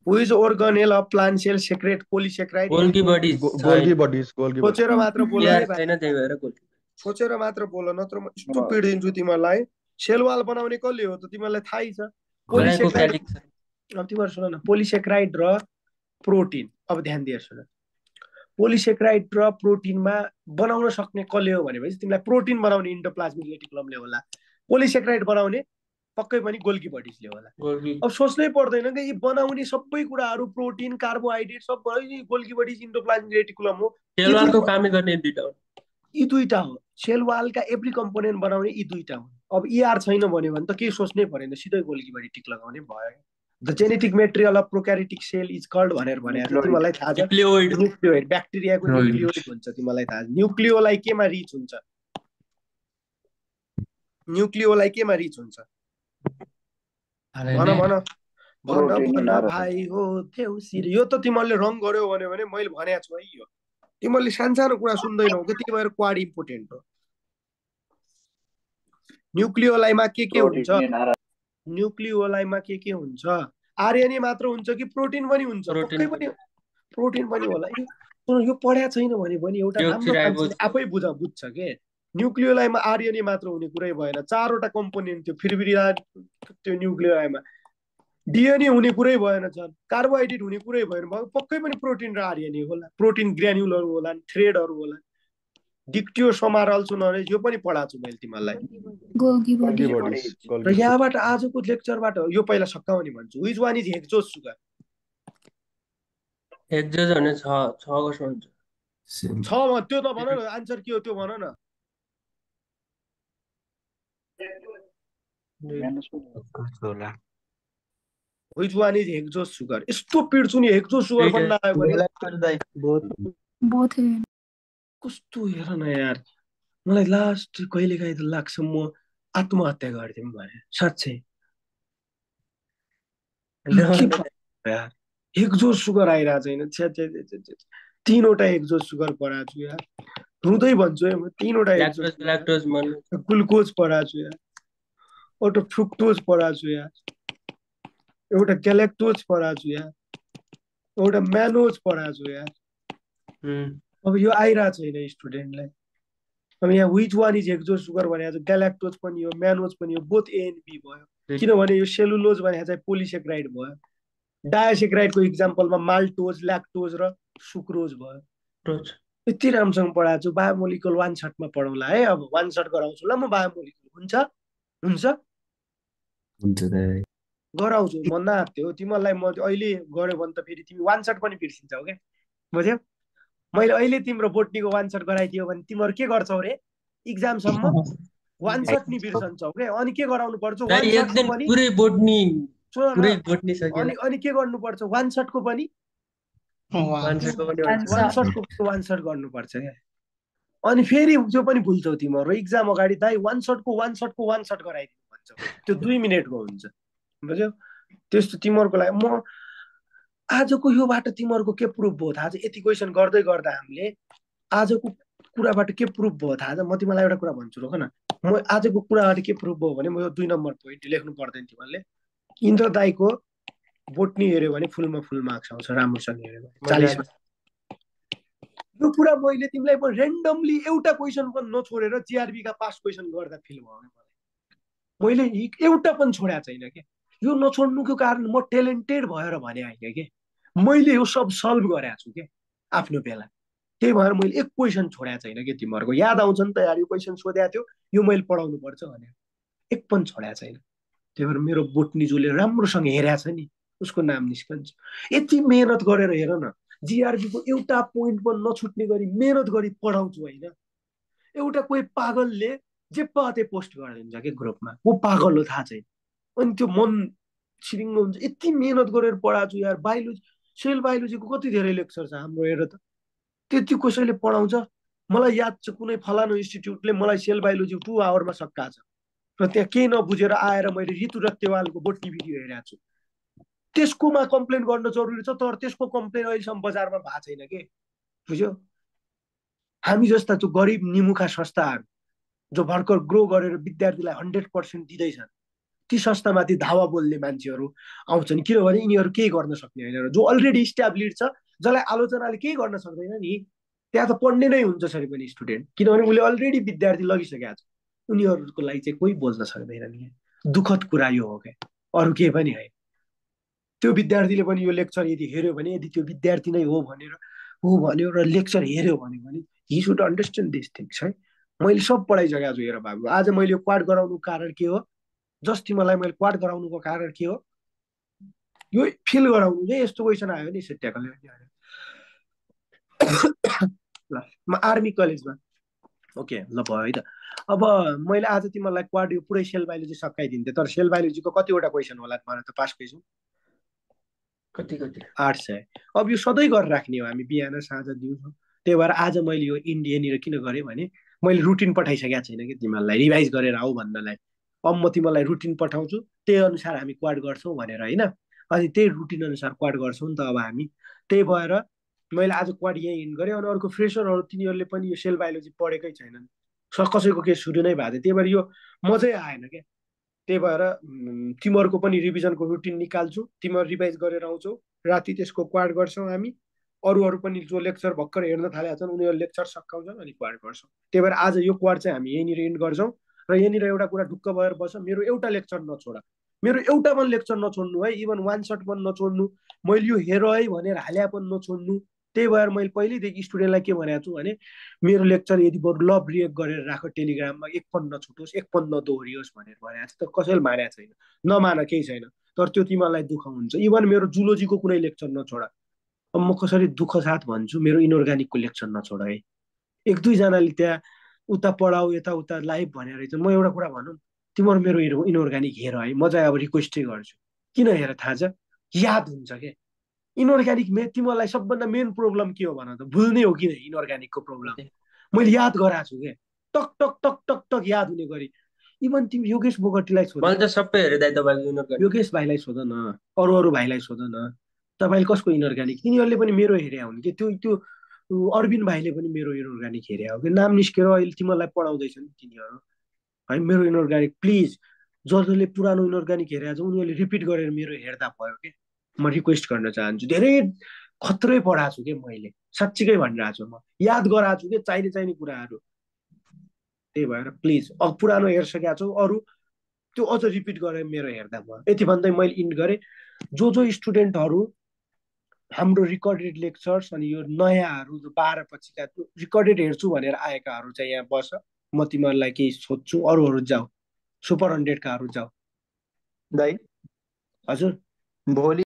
Which organelle of plant cell secrete polysaccharide? Golgi bodies. सोचेर मात्र बोल है भाइ, छैन त्यही भएर गोल्गी। सोचेर मात्र बोल, नत्र म यस्तो पिडिन्छु तिमीलाई। सेल वाल बनाउने कसले हो त तिमीलाई थाहै छ? पोलिसेक्राइड। अब तिमीहरू सुन न, पोलिसेक्राइड र प्रोटिन। अब ध्यान दिएर सुन, पोलिसेक्राइड र प्रोटिनमा बनाउन सक्ने कसले हो भनेपछि तिमीलाई प्रोटिन बनाउने इन्डोप्लाज्मिक रेटिकुलमले होला, पोलिसेक्राइड बनाउने पक्कै पनि गोल्गी बडीजले होला। अब सोच्नै पर्दैन कि यी बनाउने सबै कुराहरू प्रोटिन कार्बोहाइड्रेट सब गोल्गी बडीज इन्डोप्लाज्मिक रेटिकुलम हो। सेल वालको कामै गर्ने दुईटा हो, यी दुईटा हो। सेल वालका एभ्री कम्पोनेन्ट बनाउने यी दुईटा हुन्। अब ER छैन भन्यो भने त केही सोच्नै परेन, सिधै गोल्गी बडी टिक लगाउने भयो। The genetic material of prokaryotic cell is called भनेर भने तिमीलाई थाहा छ न्युक्लियोइड। ब्याक्टेरियाको न्युक्लियोइड हुन्छ, तिमीलाई थाहा छ। न्युक्लियोलाई केमा रिच हुन्छ? न्युक्लियोलाई केमा रिच हुन्छ? भन भन भन भाइ हो देउसिरे। यो त तिमीहरूले रङ गर्यो भने मैले भनेको छु है, यो तिमीहरूले सानसानो कुरा सुन्दैनौ कि, त्यही भएर क्वाड इम्पोर्टेन्ट हो। न्युक्लियोलाइमा के हुन्छ? न्युक्लियोलाइमा के हुन्छ? आरएनए मात्र हुन्छ कि प्रोटिन पनि हुन्छ? पक्कै पनि प्रोटिन पनि होला। यो पढ्या छैन भने पनि एउटा राम्रो मान्छेले आफै बुझ्छ के। न्युक्लियोलाइमा आरएनए मात्र हुने कुरै भएन, 4वटा कम्पोनेन्ट थियो फिरफिरी त्यो न्युक्लियोलाइमा। डिएनए हुने कुरै भएन, छन् कार्बोहाइड्रेट हुने कुरै भएन, पक्कै पनि प्रोटिन र आरएनए होला। प्रोटिन ग्रान्युलहरू होला, थ्रेडहरू होला। डिक्टियोसोमर अल्सो नन यो पनि पढाएको छु मैले तिमीलाई। र यहाँबाट आजको लेक्चरबाट यो पहिला सकाउने भन्छु। Which one is hexose sugar? Hexose भने 6 कसो हुन्छ? 6 त्यो त भन न, आन्सर के हो त्यो भन न। Which one is hexose sugar? यस्तो पिड्छु नि हेक्सोज सुगर बन्न आयो भने कस्तो हेर न यार, मलाई लास्ट कहिले काहीँ त लाग्छ म आत्महत्या गरिदिउँ भने, साँच्चै। हेक्सोज सुगर आइरहेको छैन, 3वटा हेक्सोज सुगर पढाएको छु यार, रुँदै भन्छु है म। 3वटा ग्लुकोज पढाएको छु यार, एउटा फ्रुक्टोज पढाएको छु यार, एउटा ग्यालेक्टोज पढाएको छु यार, एउटा म्यानोज पढाएको छु यार। अब यो आइरहेको छैन स्टुडेन्टलाई। अब यहाँ which one is hexose sugar भनेको चाहिँ ग्यालेक्टोज पनि हो, म्यानोज पनि हो, बोथ A and B भयो। किनभने यो सेलुलोज भनेको चाहिँ पोलिसेक्राइड भयो। डायसेक्राइडको इक्जाम्पलमा माल्टोज, ल्याक्टोज र सुक्रोज भयो। यति राम्रोसँग पढाएको छु। बायोमोलिकुल 1 शटमा पढाउँला है। अब 1 शट गराउँछु ल म। बायोमोलिकुल हुन्छ गराउँछु म, नाप्थ्यो तिमीहरूलाई। म अहिले गऱ्यो भने त फेरि तिमी 1 शट पनि बिर्सिन्छौ क्या, बुझ्यौ? मैले अहिले तिम्रो बोटनीको 1 शट गराइदियो भने तिमीहरू के गर्छौ रे? इक्जामसम्म 1 शट नि बिर्सन्छौ क्या। अनि के गराउनु पर्छ? 1 शटको पनि अनि के गर्नुपर्छ? 1 शटको पनि 1 शट गर्नुपर्छ क्या। अनि फेरि त्यो पनि भुल्छौ तिमीहरू इक्जाम अगाडि। दाइ 1 शटको 1 शट गराइदिनु भन्छौ, त्यो 2 मिनेटको हुन्छ, बुझ्यौ? त्यस्तो तिमीहरूको लागि म आजको योबाट तिमीहरूको के प्रुफ भयो थाहा छ? यति क्वेसन गर्दै गर्दा हामीले आजको कुराबाट के प्रुफ भयो थाहा छ? म तिमीलाई एउटा कुरा भन्छु रोक न। म आजको कुराबाट के प्रुफ भयो भने म यो 2 नम्बर पोइन्ट लेख्नु पर्दैन तिमीहरूले। इन्द्र दाईको बोटनी हेऱ्यो भने फुल मार्क्स आउँछ, राम्रोसँग हेऱ्यो भने 40। यो कुरा मैले तिमीलाई रेन्डमली एउटा क्वेसन पनि नछोडेर GRB का पास क्वेसन गर्दा फिल भयो मैले एउटा पनि छोडेको छैन के। यो नछोड्नुको कारण म ट्यालेन्टेड भएर भने होइन के, मैले यो सब सल्भ गरेको छु के आफ्नो बेला। त्यही भएर मैले एक क्वेसन छोडेको छैन कि तिमीहरूको याद आउँछ नि त यार यो क्वेसन सोधेको थियो यो मैले पढाउनु पर्छ भनेर एक पनि छोडेको छैन। त्यही भएर मेरो बोटनी राम्रोसँग हेरेको छ नि उसको नाम निस्कन्छ। यति मेहनत गरेर हेर न जिआरबीको एउटा पोइन्ट पनि नछुट्ने गरी मेहनत गरी पढाउँछु होइन। एउटा कोही पागलले जे पाते पोस्ट गरिदिन्छ कि ग्रुपमा ऊ पागल हो थाहा छैन। अनि त्यो मन छिरिङ्ग हुन्छ। यति मेहनत गरेर पढाएको छु यार। बायोलोजी सेल बायोलोजीको कति धेरै लेक्चर छ हाम्रो हेर त। त्यति कसैले पढाउँछ? मलाई याद छ कुनै फलानु इन्स्टिट्युटले मलाई सेल बायोलोजी 2 आवरमा सकाएको छ र त्यहाँ केही नबुझेर आएर मैले ऋतु रत्तेवालको बोटनी भिडियो हेरेको छु। त्यसकोमा कम्प्लेन गर्न जरुरी छ तर त्यसको कम्प्लेन अहिलेसम्म बजारमा भएको छैन के बुझ्यो। हामी जस्ता जो गरिब निमुखा संस्थाहरू जो भर्खर ग्रो गरेर विद्यार्थीलाई 100% दिँदैछन् ती संस्थामाथि धावा बोल्ने मान्छेहरू आउँछन् किनभने यिनीहरू केही गर्न सक्ने होइन। जो अलरेडी इस्ट्याब्लिड छ जसलाई आलोचनाले केही गर्न सक्दैन नि त्यहाँ त पढ्ने नै हुन्छ सरी पनि स्टुडेन्ट किनभने उसले अलरेडी विद्यार्थी लगिसकेको छ। उनीहरूको लागि चाहिँ कोही बोल्न सक्दैन नि। दुःखद कुरा यो हो क्या अरू केही पनि होइन। त्यो विद्यार्थीले पनि यो लेक्चर यदि हेऱ्यो भने यदि त्यो विद्यार्थी नै हो भनेर हो भन्यो र लेक्चर हेऱ्यो भने he should understand this things है। मैले सब पढाइसकेको छु हेर बाबु। आज मैले यो क्वाड गराउनुको कारण के हो? जस्ती मलाई मैले क्वाड गराउनुको कारण के हो? यो फिल गराउनु नै यस्तो क्वेसन आयो नि सेट्याकले ल म आर्मी कलेजमा ओके ल भयो है त। अब मैले आज तिमीलाई क्वाड यो पुरै सेल बायोलोजी सकाइदिन्थेँ तर सेल बायोलोजीको कतिवटा क्वेसन होला मलाई त पास क्वेसन कति 800। अब यो सधैँ गरेर राख्ने हो हामी बिहान साँझ दिउँसो। त्यही भएर आज मैले यो इन्डियननिर किन गरेँ भने मैले रुटिन पठाइसकेको छैन कि तिमीहरूलाई रिभाइज गरेर आऊ भन्नलाई। अब म तिमीलाई रुटिन पठाउँछु त्यही अनुसार हामी क्वाड गर्छौँ भनेर होइन। अनि त्यही रुटिन अनुसार क्वाड गर्छौँ नि त अब हामी। त्यही भएर मैले आज क्वाड यहीँ इन्ड गरेँ। अनि अर्को फ्रेसरहरू तिनीहरूले पनि यो सेल बायोलोजी पढेकै छैनन् कसैको केही सुरु नै भएको थियो। त्यही भएर यो मजै आएन क्या। त्यही भएर तिमीहरूको पनि रिभिजनको रुटिन निकाल्छु तिमीहरू रिभाइज गरेर आउँछौ राति त्यसको क्वाड गर्छौँ हामी। अरू पनि जो लेक्चर भर्खर हेर्न थालेका छन् उनीहरू लेक्चर सकाउँछन् अनि क्वाड गर्छौँ। त्यही भएर आज यो क्वाड चाहिँ हामी यहीँनिर इन्ड गर्छौँ। र यहाँनिर एउटा कुरा ढुक्क भएर बस मेरो एउटा लेक्चर नछोड मेरो एउटा पनि लेक्चर नछोड्नु है। इभन 1 शट पनि नछोड्नु। मैले यो हेर है भनेर हाल्या पनि नछोड्नु। त्यही भएर मैले पहिल्यैदेखि स्टुडेन्टलाई के भनेको छु भने मेरो लेक्चर यदि बरु लभ रिएक्ट गरेर राख टेलिग्राममा एक पनि नछुटोस् एक पनि नदोहोरियोस् भनेर भनेको छु। त कसैले मानेको छैन नमान केही छैन तर त्यो तिमीहरूलाई दुःख हुन्छ। इभन मेरो जुलोजीको कुनै लेक्चर नछोड। अब म कसरी दुःख साथ भन्छु मेरो इनअर्ग्यानिकको लेक्चर नछोड है। 1-2जनाले त्यहाँ उता पढाऊ यताउता लाइभ भनेर चाहिँ म एउटा कुरा भनौँ तिमीहरू मेरो इनअर्ग्यानिक हेर है। म चाहिँ अब रिक्वेस्टै गर्छु किन हेर थाहा छ याद हुन्छ क्या इनअर्ग्यानिक तिमीहरूलाई सबभन्दा मेन प्रब्लम के हो भन त भुल्ने हो किन इनअर्ग्यानिकको प्रब्लम मैले याद गराएको छु क्या टक टक टक टक टक याद हुने गरी। इभन तिमी योगेश बोगटीलाई सोध मैले त सबै हेरेँ दाइ तपाईँको योगेश भाइलाई सोध न अरू भाइलाई सोध न तपाईँले कसको इनअर्ग्यानिक तिनीहरूले पनि मेरो हेरे हुन् कि त्यो अरविन्द भाइले पनि मेरो इनअर्ग्यानिक हेरे हो कि नाम निस्केर अहिले तिमीहरूलाई पढाउँदैछन् तिनीहरू है। मेरो इनअर्ग्यानिक प्लिज जसले पुरानो इनअर्ग्यानिक हेरेको छ उनीहरूले रिपिट गरेर मेरो हेर्दा भयो कि म रिक्वेस्ट गर्न चाहन्छु। धेरै खत्रै पढाएको छु कि मैले साँच्चीकै भनिरहेको छु म याद गराएको छु कि चाहिने कुराहरू। त्यही भएर प्लिज अब पुरानो हेरिसकेको छौ अरू त्यो अझ रिपिट गरेर मेरो हेर्दा भयो। यति भन्दै मैले इन्ड गरेँ। जो स्टुडेन्टहरू हाम्रो रिकर्डेड लेक्चर्स अनि यो नयाँहरू जो 12 पछिका रिकर्डेड हेर्छु भनेर आएकाहरू चाहिँ यहाँ बस म तिमीहरूलाई केही सोध्छु। अरूहरू जाऊ सुपर 100 काहरू जाऊ दाइ हजुर भोलि